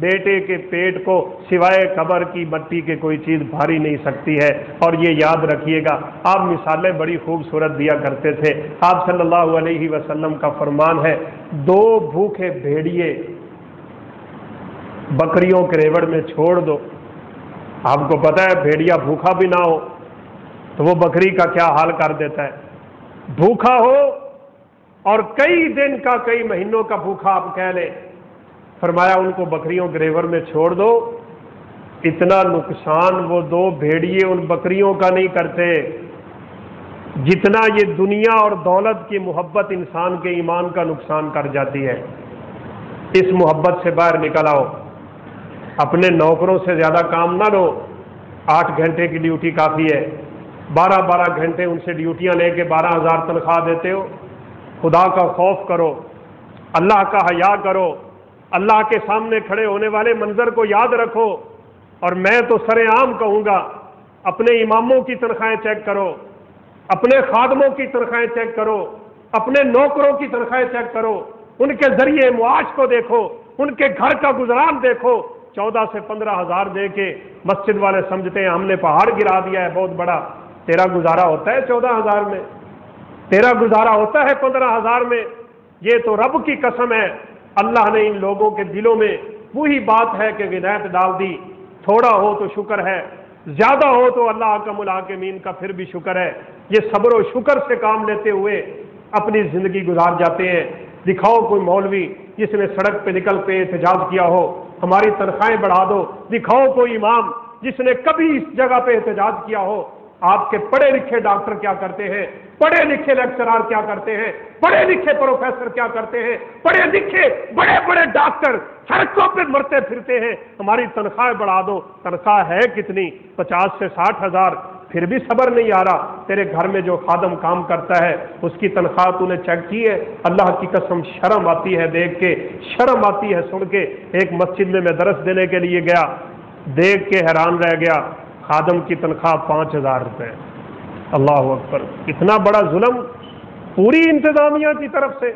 بیٹے کے پیٹ کو سوائے قبر کی مٹی کے کوئی چیز بھاری نہیں سکتی ہے. اور یہ یاد رکھیے گا، آپ مثالیں بڑی خوبصورت دیا کرتے تھے. آپ صلی اللہ علیہ وسلم کا فرمان ہے 2 بھوکے بھیڑیے بکریوں کے ریوڑ میں چھوڑ دو. آپ کو پتہ ہے بھیڑیا بھوکا بھی نہ ہو تو وہ بکری کا کیا حال کر دیتا ہے. بھوکا ہو اور کئی دن کا کئی مہینوں کا بھوکا آپ کہہ لیں، فرمایا ان کو بکریوں کے ریوڑ میں چھوڑ دو. اتنا نقصان وہ 2 بھیڑیے ان بکریوں کا نہیں کرتے جتنا یہ دنیا اور دولت کی محبت انسان کے ایمان کا نقصان کر جاتی ہے. اس محبت سے باہر نکل آؤ. اپنے نوکروں سے زیادہ کام نہ لو. 8 گھنٹے کی ڈیوٹی کافی ہے، 12 گھنٹے ان سے ڈیوٹیاں لے کے 12,000 تنخواہ دیتے ہو. خدا کا خوف کرو، اللہ کا حیا کرو، اللہ کے سامنے کھڑے ہونے والے منظر کو یاد رکھو. اور میں تو سر عام کہوں گا اپنے اماموں کی تنخواہیں چیک کرو، اپنے خادموں کی تنخواہیں چیک کرو، اپنے نوکروں کی تنخواہیں چیک کرو، ان کے ذریعے معاش کو دیکھو، ان کے گھر کا گزران دیکھو. 14 سے 15,000 دے کے مسجد والے سمجھتے ہیں ہم نے پہاڑ گرا دیا ہے بہت بڑا. تیرا گزارا ہوتا ہے 14,000 میں؟ تیرا گزارا ہوتا ہے 15,000 میں؟ یہ تو رب کی قسم ہے اللہ نے ان لوگوں کے دلوں میں وہی بات ہے کہ غنیمت ڈال دی. تھوڑا ہو تو شکر ہے، زیادہ ہو تو اللہ اکرم الحاکمین کا پھر بھی شکر ہے. یہ صبر و شکر سے کام لیتے ہوئے اپنی زندگی گزار جاتے ہیں. دکھاؤ کوئی مولوی جس نے سڑک پہ نکل کے احتجاج کیا ہو ہماری تنخواہیں بڑھا دو. دکھاؤ کوئی امام جس نے کبھی اس جگہ پہ احتجاج کیا ہو. آپ کے پڑھے لکھے ڈاکٹر کیا کرتے ہیں، پڑھے لکھے لیکچرار کیا کرتے ہیں، پڑھے لکھے پروفیسر کیا کرتے ہیں، پڑھے لکھے بڑے بڑے ڈاکٹر سڑکوں پہ مرتے پھرتے ہیں ہماری تنخواہ بڑھا دو. تنخواہ ہے کتنی؟ 50 سے 60,000. پھر بھی صبر نہیں آ رہا. تیرے گھر میں جو خادم کام کرتا ہے اس کی تنخواہ تو نے چیک کی ہے؟ اللہ کی قسم شرم آتی ہے دیکھ کے، شرم آتی ہے سن کے. ایک مسجد میں درس دینے کے لیے گیا، دیکھ کے حیران رہ گیا، خادم کی تنخواہ 5,000 روپے. اللہ اکبر! اتنا بڑا ظلم پوری انتظامیہ کی طرف سے.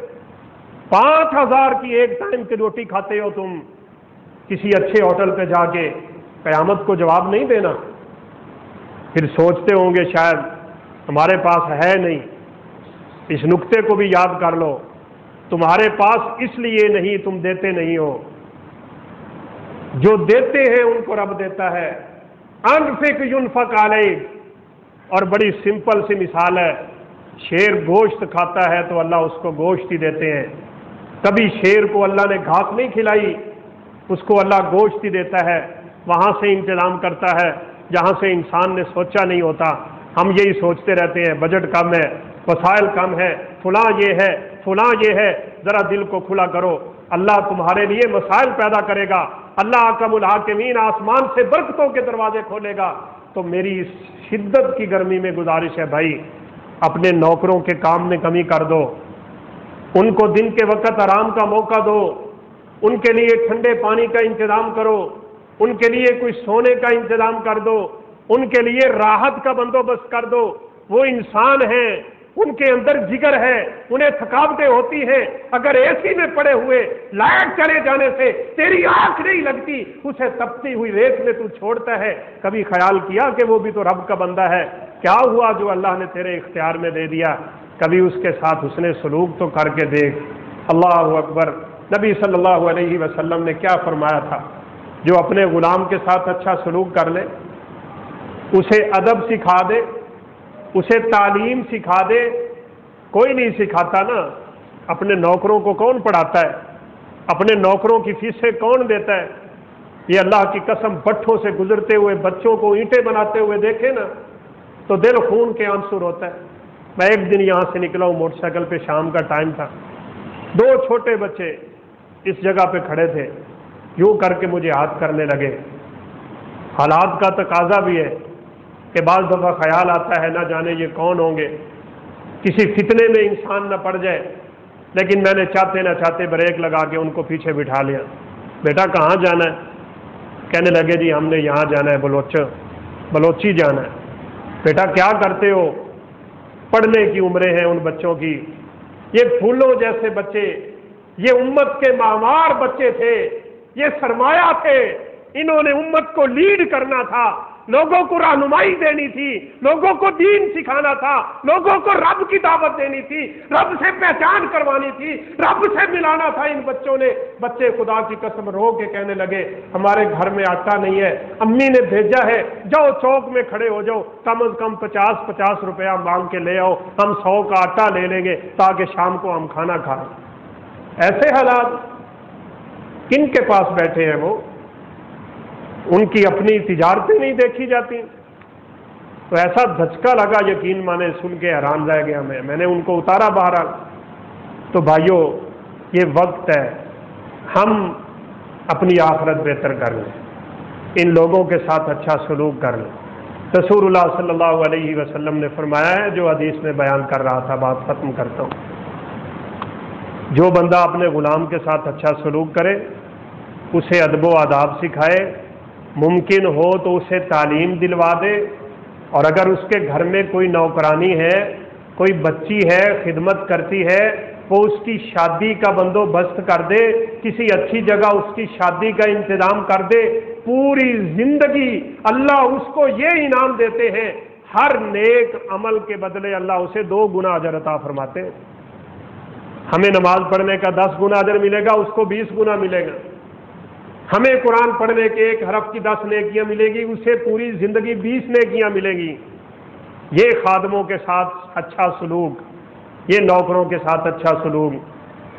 5,000 کی ایک ٹائم کی روٹی کھاتے ہو تم کسی اچھے ہوٹل پہ جا کے، قیامت کو جواب نہیں دینا. پھر سوچتے ہوں گے شاید ہمارے پاس ہے نہیں. اس نقطے کو بھی یاد کر لو، تمہارے پاس اس لیے نہیں تم دیتے نہیں ہو، جو دیتے ہیں ان کو رب دیتا ہے. انفق ينفق علیک. اور بڑی سمپل سی مثال ہے، شیر گوشت کھاتا ہے تو اللہ اس کو گوشت ہی دیتے ہیں. کبھی شیر کو اللہ نے گھاس نہیں کھلائی، اس کو اللہ گوشت ہی دیتا ہے. وہاں سے انتظام کرتا ہے جہاں سے انسان نے سوچا نہیں ہوتا. ہم یہی سوچتے رہتے ہیں بجٹ کم ہے، وسائل کم ہے، فلاں یہ ہے، فلاں یہ ہے. ذرا دل کو کھلا کرو، اللہ تمہارے لیے مسائل پیدا کرے گا. اللہ اکرم الحاکمین آسمان سے برکتوں کے دروازے کھولے گا. تو میری اس شدت کی گرمی میں گزارش ہے بھائی، اپنے نوکروں کے کام میں کمی کر دو، ان کو دن کے وقت آرام کا موقع دو، ان کے لیے ٹھنڈے پانی کا انتظام کرو، ان کے لیے کوئی سونے کا انتظام کر دو، ان کے لیے راحت کا بندوبست کر دو. وہ انسان ہیں، ان کے اندر جگر ہے، انہیں تھکاوٹیں ہوتی ہیں، اگر اے سی میں پڑے ہوئے لائٹ چلے جانے سے تیری آنکھ نہیں لگتی، اسے تپتی ہوئی ریت میں تو چھوڑتا ہے، کبھی خیال کیا کہ وہ بھی تو رب کا بندہ ہے؟ کیا ہوا جو اللہ نے تیرے اختیار میں دے دیا؟ کبھی اس کے ساتھ حسن سلوک تو کر کے دیکھ۔ اللہ اکبر۔ نبی صلی اللہ علیہ وسلم نے کیا فرمایا تھا؟ جو اپنے غلام کے ساتھ اچھا سلوک کر لے، اسے ادب سکھا دے، اسے تعلیم سکھا دے۔ کوئی نہیں سکھاتا نا، اپنے نوکروں کو کون پڑھاتا ہے؟ اپنے نوکروں کی فیسیں کون دیتا ہے؟ یہ اللہ کی قسم بٹھوں سے گزرتے ہوئے بچوں کو اینٹیں بناتے ہوئے دیکھے نا تو دل خون کے آنسو ہوتا ہے۔ میں ایک دن یہاں سے نکلا ہوں موٹر سائیکل پہ، شام کا ٹائم تھا، 2 چھوٹے بچے اس جگہ پہ کھڑے تھے، یوں کر کے مجھے یاد کرنے لگے۔ حالات کا تقاضا بھی ہے کہ بعض دفعہ خیال آتا ہے نہ جانے یہ کون ہوں گے، کسی فتنے میں انسان نہ پڑ جائے، لیکن میں نے چاہتے نہ چاہتے بریک لگا کے ان کو پیچھے بٹھا لیا۔ بیٹا کہاں جانا ہے؟ کہنے لگے جی ہم نے یہاں جانا ہے، بلوچی جانا ہے۔ بیٹا کیا کرتے ہو؟ پڑھنے کی عمریں ہیں ان بچوں کی۔ یہ پھولوں جیسے بچے، یہ امت کے معمار بچے تھے، یہ سرمایہ تھے، انہوں نے امت کو لیڈ کرنا تھا، لوگوں کو رہنمائی دینی تھی، لوگوں کو دین سکھانا تھا، لوگوں کو رب کی دعوت دینی تھی، رب سے پہچان کروانی تھی، رب سے ملانا تھا ان بچوں نے۔ بچے خدا کی قسم رو کے کہنے لگے ہمارے گھر میں آٹا نہیں ہے، امی نے بھیجا ہے، جاؤ چوک میں کھڑے ہو جاؤ، کم از کم 50 روپیہ مانگ کے لے آؤ، ہم 100 کا آٹا لے لیں گے تاکہ شام کو ہم کھانا کھائیں۔ ایسے حالات کن کے پاس بیٹھے ہیں؟ وہ ان کی اپنی تجارتیں نہیں دیکھی جاتی؟ تو ایسا دھچکا لگا، یقین مانے سن کے حیران رہ گیا میں نے ان کو اتارا باہر۔ تو بھائیوں یہ وقت ہے ہم اپنی آخرت بہتر کر لیں، ان لوگوں کے ساتھ اچھا سلوک کر لیں۔ رسول اللہ صلی اللہ علیہ وسلم نے فرمایا ہے، جو حدیث میں بیان کر رہا تھا، بات ختم کرتا ہوں، جو بندہ اپنے غلام کے ساتھ اچھا سلوک کرے، اسے ادب و آداب سکھائے، ممکن ہو تو اسے تعلیم دلوا دے، اور اگر اس کے گھر میں کوئی نوکرانی ہے، کوئی بچی ہے خدمت کرتی ہے، وہ اس کی شادی کا بندوبست کر دے، کسی اچھی جگہ اس کی شادی کا انتظام کر دے، پوری زندگی اللہ اس کو یہ انعام دیتے ہیں، ہر نیک عمل کے بدلے اللہ اسے 2 گنا اجر عطا فرماتے ہیں۔ ہمیں نماز پڑھنے کا 10 گنا اجر ملے گا، اس کو 20 گنا ملے گا۔ ہمیں قرآن پڑھنے کے 1 حرف کی 10 نیکیاں ملے گی، اسے پوری زندگی 20 نیکیاں ملے گی۔ یہ خادموں کے ساتھ اچھا سلوک، یہ نوکروں کے ساتھ اچھا سلوک۔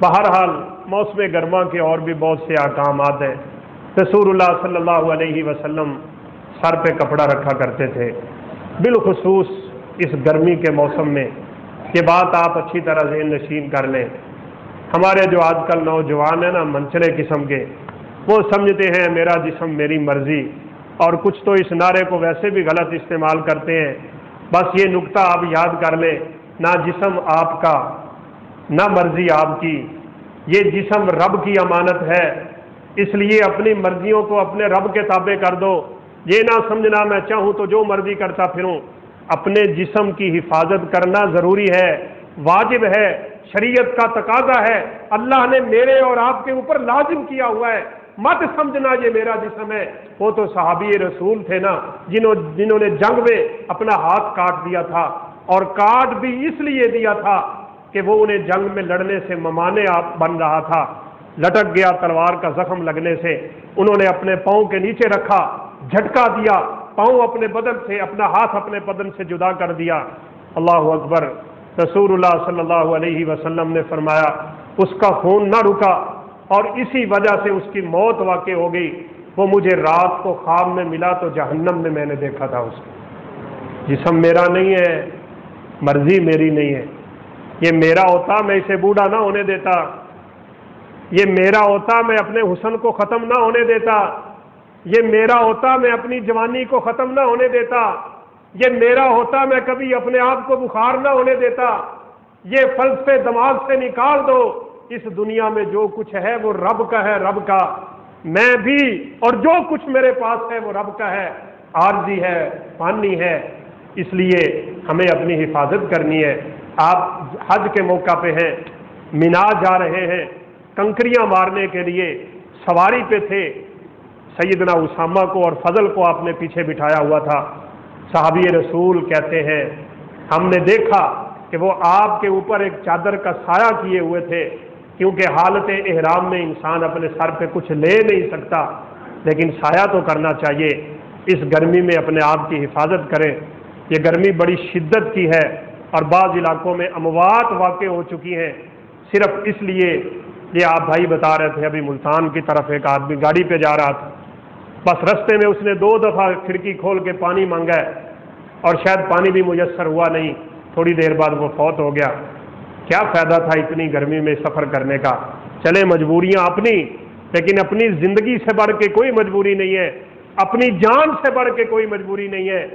بہرحال موسم گرما کے اور بھی بہت سے احکامات ہیں۔ رسول اللہ صلی اللہ علیہ وسلم سر پہ کپڑا رکھا کرتے تھے، بالخصوص اس گرمی کے موسم میں۔ یہ بات آپ اچھی طرح ذہن نشین کر لیں۔ ہمارے جو آج کل نوجوان ہیں نا، منچلے قسم کے، وہ سمجھتے ہیں میرا جسم میری مرضی، اور کچھ تو اس نعرے کو ویسے بھی غلط استعمال کرتے ہیں۔ بس یہ نقطہ آپ یاد کر لیں، نہ جسم آپ کا نہ مرضی آپ کی، یہ جسم رب کی امانت ہے، اس لیے اپنی مرضیوں کو اپنے رب کے تابع کر دو۔ یہ نہ سمجھنا میں چاہوں تو جو مرضی کرتا پھروں۔ اپنے جسم کی حفاظت کرنا ضروری ہے، واجب ہے، شریعت کا تقاضا ہے، اللہ نے میرے اور آپ کے اوپر لازم کیا ہوا ہے۔ مت سمجھنا یہ میرا جسم ہے۔ وہ تو صحابی رسول تھے نا، جنہوں نے جنگ میں اپنا ہاتھ کاٹ دیا تھا، اور کاٹ بھی اس لیے دیا تھا کہ وہ انہیں جنگ میں لڑنے سے ممانع بن رہا تھا، لٹک گیا تلوار کا زخم لگنے سے، انہوں نے اپنے پاؤں کے نیچے رکھا، جھٹکا دیا، پاؤں اپنے بدن سے، اپنا ہاتھ اپنے بدن سے جدا کر دیا۔ اللہ اکبر۔ رسول اللہ صلی اللہ علیہ وسلم نے فرمایا اس کا خون نہ رکا، اور اسی وجہ سے اس کی موت واقع ہو گئی۔ وہ مجھے رات کو خواب میں ملا تو جہنم میں میں نے دیکھا تھا اس کو۔ جسم میرا نہیں ہے، مرضی میری نہیں ہے۔ یہ میرا ہوتا میں اسے بوڑھا نہ ہونے دیتا، یہ میرا ہوتا میں اپنے حسن کو ختم نہ ہونے دیتا، یہ میرا ہوتا میں اپنی جوانی کو ختم نہ ہونے دیتا، یہ میرا ہوتا میں کبھی اپنے آپ کو بخار نہ ہونے دیتا۔ یہ فلسفے دماغ سے نکال دو، اس دنیا میں جو کچھ ہے وہ رب کا ہے، رب کا، میں بھی، اور جو کچھ میرے پاس ہے وہ رب کا ہے، عارضی ہے، فانی ہے۔ اس لیے ہمیں اپنی حفاظت کرنی ہے۔ آپ حج کے موقع پہ ہیں، مینا جا رہے ہیں، کنکریاں مارنے کے لیے سواری پہ تھے، سیدنا اسامہ کو اور فضل کو آپ نے پیچھے بٹھایا ہوا تھا۔ صحابی رسول کہتے ہیں ہم نے دیکھا کہ وہ آپ کے اوپر ایک چادر کا سایہ کیے ہوئے تھے، کیونکہ حالت احرام میں انسان اپنے سر پہ کچھ لے نہیں سکتا، لیکن سایہ تو کرنا چاہیے۔ اس گرمی میں اپنے آپ کی حفاظت کریں، یہ گرمی بڑی شدت کی ہے اور بعض علاقوں میں اموات واقع ہو چکی ہیں صرف اس لیے۔ یہ آپ بھائی بتا رہے تھے ابھی ملتان کی طرف ایک آدمی گاڑی پہ جا رہا تھا، بس رستے میں اس نے 2 دفعہ کھڑکی کھول کے پانی مانگا ہے اور شاید پانی بھی میسر ہوا نہیں، تھوڑی دیر بعد وہ فوت ہو گیا۔ کیا فائدہ تھا اتنی گرمی میں سفر کرنے کا؟ چلے مجبوریاں اپنی، لیکن اپنی زندگی سے بڑھ کے کوئی مجبوری نہیں ہے، اپنی جان سے بڑھ کے کوئی مجبوری نہیں ہے۔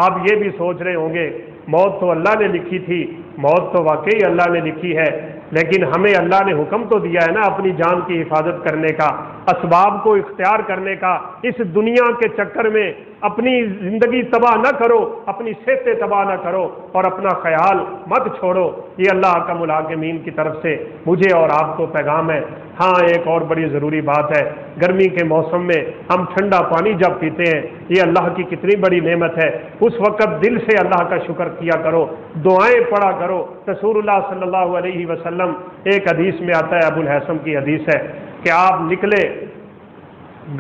آپ یہ بھی سوچ رہے ہوں گے موت تو اللہ نے لکھی تھی، موت تو واقعی اللہ نے لکھی ہے، لیکن ہمیں اللہ نے حکم تو دیا ہے نا اپنی جان کی حفاظت کرنے کا، اسباب کو اختیار کرنے کا۔ اس دنیا کے چکر میں اپنی زندگی تباہ نہ کرو، اپنی صحتیں تباہ نہ کرو اور اپنا خیال مت چھوڑو۔ یہ اللہ حکم الحاکمین کی طرف سے مجھے اور آپ کو پیغام ہے۔ ہاں ایک اور بڑی ضروری بات ہے، گرمی کے موسم میں ہم ٹھنڈا پانی جب پیتے ہیں، یہ اللہ کی کتنی بڑی نعمت ہے، اس وقت دل سے اللہ کا شکر کیا کرو، دعائیں پڑھا کرو۔ رسول اللہ صلی اللہ علیہ وسلم ایک حدیث میں آتا ہے، ابو الحسن کی حدیث ہے کہ آپ نکلے،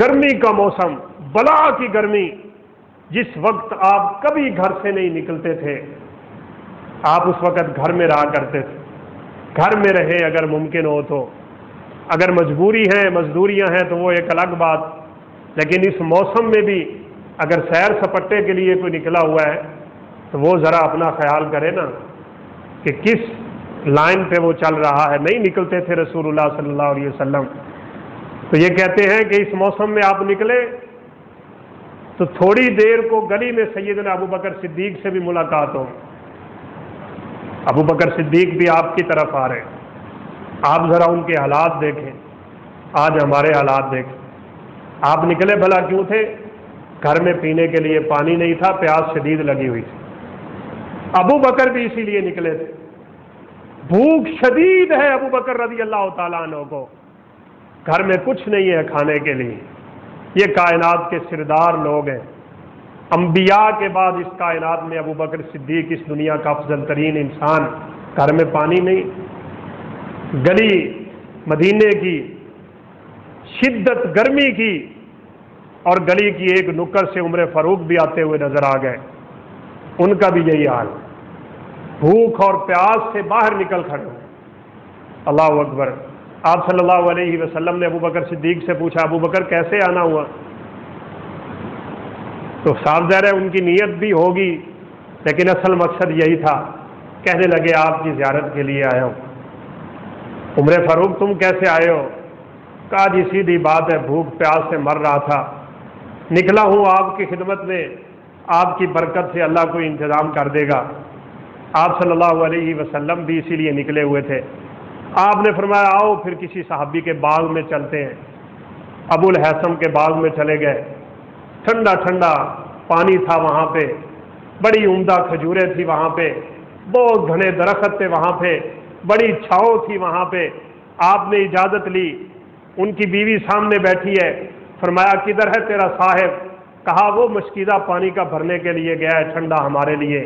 گرمی کا موسم، بلا کی گرمی، جس وقت آپ کبھی گھر سے نہیں نکلتے تھے، آپ اس وقت گھر میں رہا کرتے تھے۔ گھر میں رہے اگر ممکن ہو تو، اگر مجبوری ہے مزدوریاں ہیں تو وہ ایک الگ بات، لیکن اس موسم میں بھی اگر سیر سپٹے کے لیے کوئی نکلا ہوا ہے تو وہ ذرا اپنا خیال کرے نا کہ کس لائن پہ وہ چل رہا ہے۔ نہیں نکلتے تھے رسول اللہ صلی اللہ علیہ وسلم، تو یہ کہتے ہیں کہ اس موسم میں آپ نکلے تو تھوڑی دیر کو گلی میں سیدنا ابو بکر صدیق سے بھی ملاقات ہو۔ ابو بکر صدیق بھی آپ کی طرف آ رہے ہیں، آپ ذرا ان کے حالات دیکھیں، آج ہمارے حالات دیکھیں۔ آپ نکلے بھلا کیوں تھے؟ گھر میں پینے کے لیے پانی نہیں تھا، پیاس شدید لگی ہوئی تھی۔ ابو بکر بھی اسی لیے نکلے تھے، بھوک شدید ہے ابو بکر رضی اللہ تعالیٰ عنہ کو، گھر میں کچھ نہیں ہے کھانے کے لیے۔ یہ کائنات کے سردار لوگ ہیں، انبیاء کے بعد اس کائنات میں ابو بکر صدیق اس دنیا کا افضل ترین انسان، گھر میں پانی نہیں۔ گلی مدینے کی شدت گرمی کی، اور گلی کی ایک نکر سے عمر فاروق بھی آتے ہوئے نظر آ گئے، ان کا بھی یہی حال، بھوک اور پیاس سے باہر نکل کھڑے ہوئے۔ اللہ اکبر۔ آپ صلی اللہ علیہ وسلم نے ابو بکر صدیق سے پوچھا ابو بکر کیسے آنا ہوا؟ تو صاف ظاہر ہے ان کی نیت بھی ہوگی، لیکن اصل مقصد یہی تھا۔ کہنے لگے آپ کی زیارت کے لیے آیا ہوں۔ عمر فاروق تم کیسے آئے ہو؟ کہا جی سیدھی بات ہے، بھوک پیاس سے مر رہا تھا، نکلا ہوں آپ کی خدمت میں، آپ کی برکت سے اللہ کوئی انتظام کر دے گا۔ آپ صلی اللہ علیہ وسلم بھی اسی لیے نکلے ہوئے تھے۔ آپ نے فرمایا آؤ پھر کسی صحابی کے باغ میں چلتے ہیں۔ ابو الحسن کے باغ میں چلے گئے، ٹھنڈا ٹھنڈا پانی تھا وہاں پہ، بڑی عمدہ کھجوریں تھی وہاں پہ، بہت گھنے درخت تھے وہاں پہ، بڑی چھاؤ تھی وہاں پہ۔ آپ نے اجازت لی، ان کی بیوی سامنے بیٹھی ہے، فرمایا کدھر ہے تیرا صاحب؟ کہا وہ مشکیزہ پانی کا بھرنے کے لیے گیا ہے ٹھنڈا ہمارے لیے۔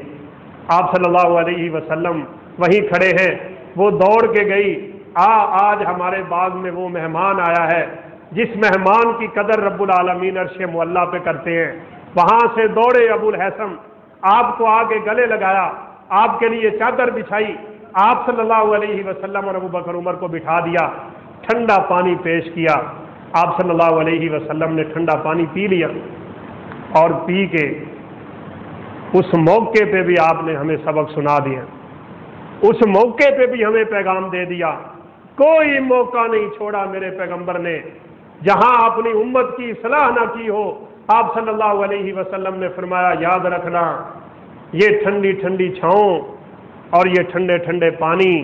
آپ صلی اللہ علیہ وسلم وہیں کھڑے ہیں، وہ دوڑ کے گئی، آج ہمارے باغ میں وہ مہمان آیا ہے جس مہمان کی قدر رب العالمین عرش معلیٰ پہ کرتے ہیں۔ وہاں سے دوڑے ابو الحسن، آپ کو آگے گلے لگایا، آپ کے لیے چادر بچھائی، آپ صلی اللہ علیہ وسلم اور ابو بکر عمر کو بٹھا دیا، ٹھنڈا پانی پیش کیا۔ آپ صلی اللہ علیہ وسلم نے ٹھنڈا پانی پی لیا، اور پی کے اس موقع پہ بھی آپ نے ہمیں سبق سنا دیا، اس موقع پہ بھی ہمیں پیغام دے دیا۔ کوئی موقع نہیں چھوڑا میرے پیغمبر نے جہاں اپنی امت کی اصلاح نہ کی ہو۔ آپ صلی اللہ علیہ وسلم نے فرمایا یاد رکھنا، یہ ٹھنڈی ٹھنڈی چھاؤں اور یہ ٹھنڈے ٹھنڈے پانی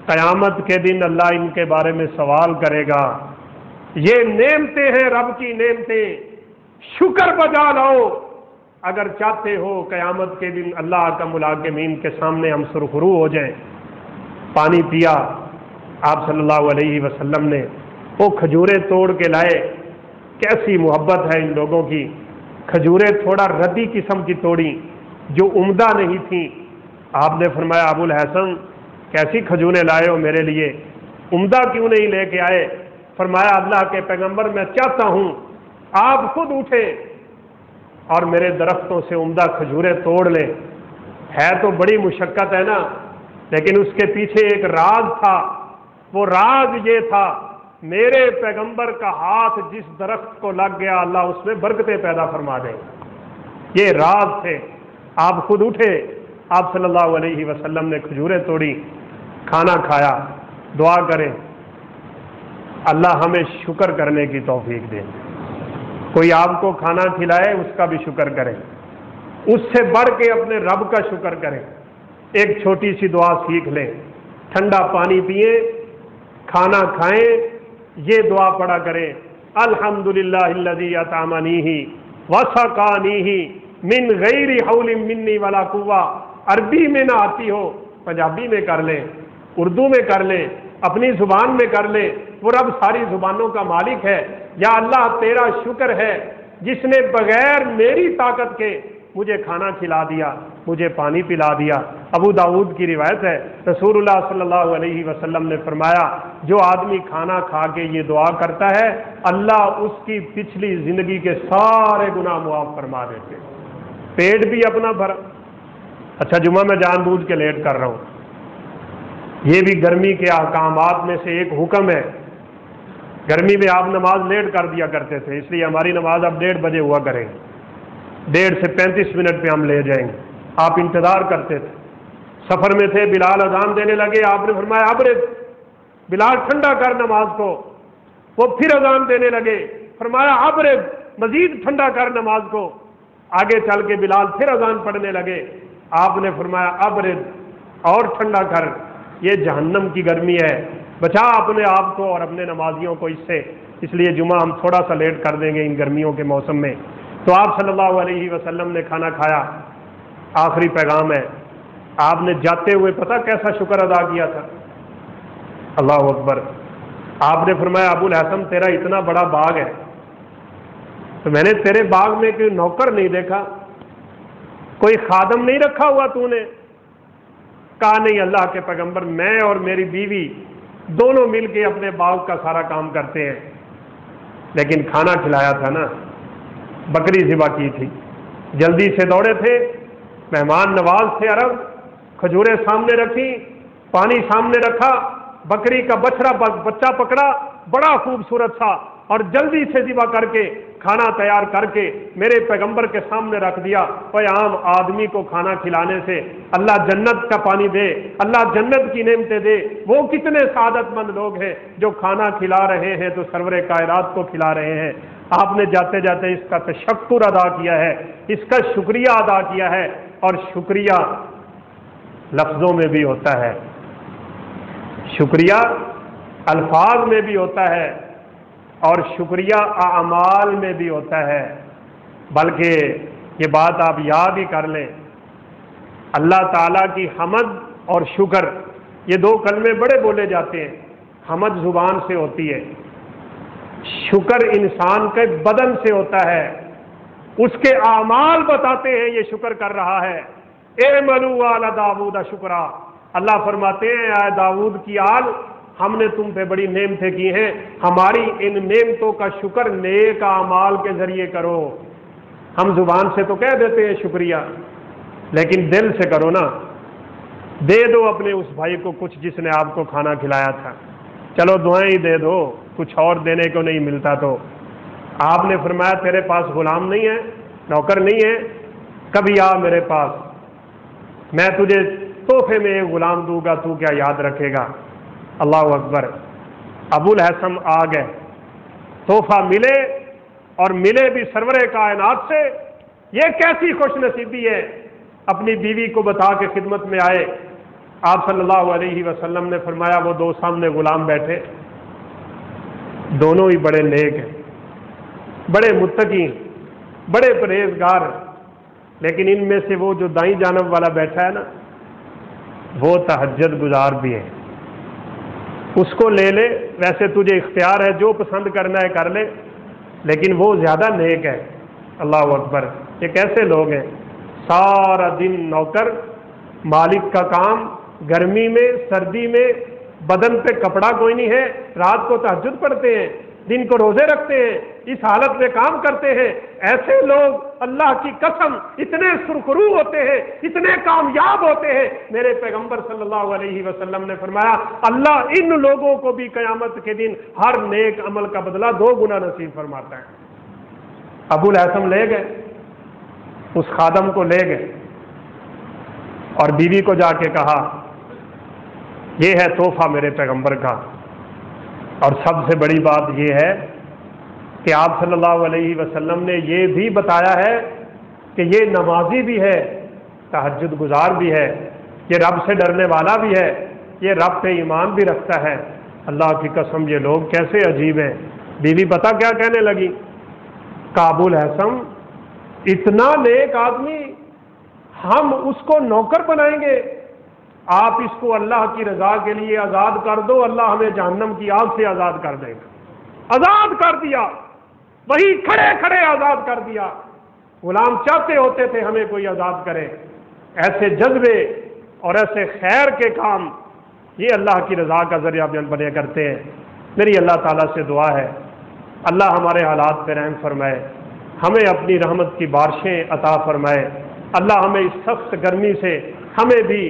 قیامت کے دن اللہ ان کے بارے میں سوال کرے گا۔ یہ نعمتیں ہیں رب کی نعمتیں، شکر بجا لاؤ۔ اگر چاہتے ہو قیامت کے دن اللہ کا ملاقمین کے سامنے ہم سرخرو ہو جائیں۔ پانی پیا آپ صلی اللہ علیہ وسلم نے، وہ کھجوریں توڑ کے لائے، کیسی محبت ہے ان لوگوں کی۔ کھجوریں تھوڑا ردی قسم کی توڑی جو عمدہ نہیں تھیں۔ آپ نے فرمایا ابو الحسن کیسی کھجوریں لائے ہو میرے لیے، عمدہ کیوں نہیں لے کے آئے؟ فرمایا اللہ کے پیغمبر میں چاہتا ہوں آپ خود اٹھیں اور میرے درختوں سے عمدہ کھجوریں توڑ لیں۔ ہے تو بڑی مشقت ہے نا، لیکن اس کے پیچھے ایک راز تھا۔ وہ راز یہ تھا میرے پیغمبر کا ہاتھ جس درخت کو لگ گیا اللہ اس میں برکتیں پیدا فرما دے۔ یہ راز تھے۔ آپ خود اٹھے، آپ صلی اللہ علیہ وسلم نے کھجوریں توڑی، کھانا کھایا۔ دعا کریں اللہ ہمیں شکر کرنے کی توفیق دے۔ کوئی آپ کو کھانا کھلائے اس کا بھی شکر کریں، اس سے بڑھ کے اپنے رب کا شکر کریں۔ ایک چھوٹی سی دعا سیکھ لیں، ٹھنڈا پانی پئیں، کھانا کھائیں، یہ دعا پڑھا کریں، الحمدللہ الذی اطعمنی وسقانی من غیر حول منی ولا قوہ۔ عربی میں نہ آتی ہو پنجابی میں کر لیں، اردو میں کر لیں، اپنی زبان میں کر لیں۔ وہ رب ساری زبانوں کا مالک ہے۔ یا اللہ تیرا شکر ہے جس نے بغیر میری طاقت کے مجھے کھانا کھلا دیا، مجھے پانی پلا دیا۔ ابو داؤد کی روایت ہے، رسول اللہ صلی اللہ علیہ وسلم نے فرمایا جو آدمی کھانا کھا کے یہ دعا کرتا ہے اللہ اس کی پچھلی زندگی کے سارے گناہ معاف فرما دیتے۔ پیٹ بھی اپنا بھرا۔ اچھا جمعہ میں جان بوجھ کے لیٹ کر رہا ہوں، یہ بھی گرمی کے احکامات میں سے ایک حکم ہے۔ گرمی میں آپ نماز لیٹ کر دیا کرتے تھے، اس لیے ہماری نماز اب 1:30 بجے ہوا کریں گے، 1:30 سے 35 منٹ پہ ہم لے جائیں گے۔ آپ انتظار کرتے تھے، سفر میں تھے، بلال اذان دینے لگے، آپ نے فرمایا ابرد بلال ٹھنڈا کر نماز کو۔ وہ پھر اذان دینے لگے، فرمایا ابرد مزید ٹھنڈا کر نماز کو۔ آگے چل کے بلال پھر اذان پڑھنے لگے، آپ نے فرمایا ابرد اور ٹھنڈا کر، یہ جہنم کی گرمی ہے، بچا اپنے آپ کو اور اپنے نمازیوں کو اس سے۔ اس لیے جمعہ ہم تھوڑا سا لیٹ کر دیں گے ان گرمیوں کے موسم میں۔ تو آپ صلی اللہ علیہ وسلم نے کھانا کھایا۔ آخری پیغام ہے، آپ نے جاتے ہوئے پتہ کیسا شکر ادا کیا تھا؟ اللہ اکبر۔ آپ نے فرمایا ابو الحسن تیرا اتنا بڑا باغ ہے تو میں نے تیرے باغ میں کوئی نوکر نہیں دیکھا، کوئی خادم نہیں رکھا ہوا تو نے؟ کہا نہیں اللہ کے پیغمبر میں اور میری بیوی دونوں مل کے اپنے باغ کا سارا کام کرتے ہیں، لیکن کھانا کھلایا تھا نا، بکری ذبح کی تھی، جلدی سے دوڑے تھے، مہمان نواز تھے عرب، کھجوریں سامنے رکھی، پانی سامنے رکھا، بکری کا بچہ پکڑا بڑا خوبصورت تھا اور جلدی سے ذبح کر کے کھانا تیار کر کے میرے پیغمبر کے سامنے رکھ دیا۔ کوئی عام آدمی کو کھانا کھلانے سے اللہ جنت کا پانی دے، اللہ جنت کی نعمتیں دے۔ وہ کتنے سعادت مند لوگ ہیں جو کھانا کھلا رہے ہیں تو سرور کائنات کو کھلا رہے ہیں۔ آپ نے جاتے جاتے اس کا تشکر ادا کیا ہے، اس کا شکریہ ادا کیا ہے، اور شکریہ لفظوں میں بھی ہوتا ہے، شکریہ الفاظ میں بھی ہوتا ہے، اور شکریہ اعمال میں بھی ہوتا ہے۔ بلکہ یہ بات آپ یاد ہی کر لیں، اللہ تعالیٰ کی حمد اور شکر یہ دو کلمے بڑے بولے جاتے ہیں۔ حمد زبان سے ہوتی ہے، شکر انسان کے بدن سے ہوتا ہے، اس کے اعمال بتاتے ہیں یہ شکر کر رہا ہے۔ اعملوا آل داؤد شکرا، اللہ فرماتے ہیں اے داؤد کی آل ہم نے تم پہ بڑی نعمتیں کی ہیں، ہماری ان نعمتوں کا شکر نیک اعمال کے ذریعے کرو۔ ہم زبان سے تو کہہ دیتے ہیں شکریہ، لیکن دل سے کرو نا، دے دو اپنے اس بھائی کو کچھ جس نے آپ کو کھانا کھلایا تھا، چلو دعائیں ہی دے دو، کچھ اور دینے کو نہیں ملتا تو۔ آپ نے فرمایا تیرے پاس غلام نہیں ہے، نوکر نہیں ہے، کبھی آ میرے پاس، میں تجھے تحفے میں ایک غلام دوں گا، تو کیا یاد رکھے گا؟ اللہ اکبر۔ ابو الحسن آ گئے، تحفہ ملے، اور ملے بھی سرور کائنات سے۔ یہ کیسی خوش نصیبی ہے، اپنی بیوی کو بتا کے خدمت میں آئے۔ آپ صلی اللہ علیہ وسلم نے فرمایا وہ دو سامنے غلام بیٹھے، دونوں ہی بڑے نیک ہیں، بڑے متقی، بڑے پرہیزگار۔ لیکن ان میں سے وہ جو دائیں جانب والا بیٹھا ہے نا، وہ تہجد گزار بھی ہے، اس کو لے لے، ویسے تجھے اختیار ہے، جو پسند کرنا ہے کر لے، لیکن وہ زیادہ نیک ہے۔ اللہ اکبر! یہ کیسے لوگ ہیں؟ سارا دن نوکر، مالک کا کام، گرمی میں سردی میں بدن پہ کپڑا کوئی نہیں ہے، رات کو تہجد پڑھتے ہیں، دن کو روزے رکھتے ہیں، اس حالت میں کام کرتے ہیں۔ ایسے لوگ اللہ کی قسم اتنے سرخرو ہوتے ہیں، اتنے کامیاب ہوتے ہیں۔ میرے پیغمبر صلی اللہ علیہ وسلم نے فرمایا اللہ ان لوگوں کو بھی قیامت کے دن ہر نیک عمل کا بدلہ 2 گنا نصیب فرماتا ہے۔ ابو الحسن لے گئے، اس خادم کو لے گئے اور بیوی کو جا کے کہا یہ ہے تحفہ میرے پیغمبر کا، اور سب سے بڑی بات یہ ہے کہ آپ صلی اللہ علیہ وسلم نے یہ بھی بتایا ہے کہ یہ نمازی بھی ہے، تہجد گزار بھی ہے، یہ رب سے ڈرنے والا بھی ہے، یہ رب پہ ایمان بھی رکھتا ہے۔ اللہ کی قسم یہ لوگ کیسے عجیب ہیں۔ بیوی پتہ کیا کہنے لگی؟ ابو الحسن اتنا نیک آدمی، ہم اس کو نوکر بنائیں گے؟ آپ اس کو اللہ کی رضا کے لیے آزاد کر دو، اللہ ہمیں جہنم کی آگ سے آزاد کر دے گا۔ آزاد کر دیا، وہی کھڑے کھڑے آزاد کر دیا۔ غلام چاہتے ہوتے تھے ہمیں کوئی آزاد کرے۔ ایسے جذبے اور ایسے خیر کے کام یہ اللہ کی رضا کا ذریعہ بنے کرتے ہیں۔ میری اللہ تعالیٰ سے دعا ہے اللہ ہمارے حالات پہ رحم فرمائے، ہمیں اپنی رحمت کی بارشیں عطا فرمائے۔ اللہ ہمیں اس سخت گرمی سے، ہمیں بھی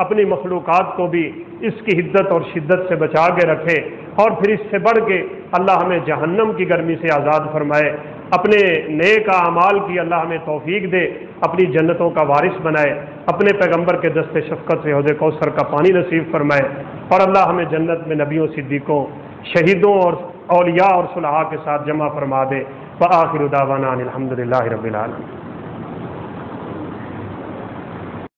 اپنی مخلوقات کو بھی اس کی حدت اور شدت سے بچا کے رکھے، اور پھر اس سے بڑھ کے اللہ ہمیں جہنم کی گرمی سے آزاد فرمائے۔ اپنے نیک اعمال کی اللہ ہمیں توفیق دے، اپنی جنتوں کا وارث بنائے، اپنے پیغمبر کے دست شفقت سے حوض کوثر کا پانی نصیب فرمائے، اور اللہ ہمیں جنت میں نبیوں، صدیقوں، شہیدوں اور اولیاء اور صلحاء کے ساتھ جمع فرما دے۔ وآخر دعوانا الحمدللہ رب العالمین۔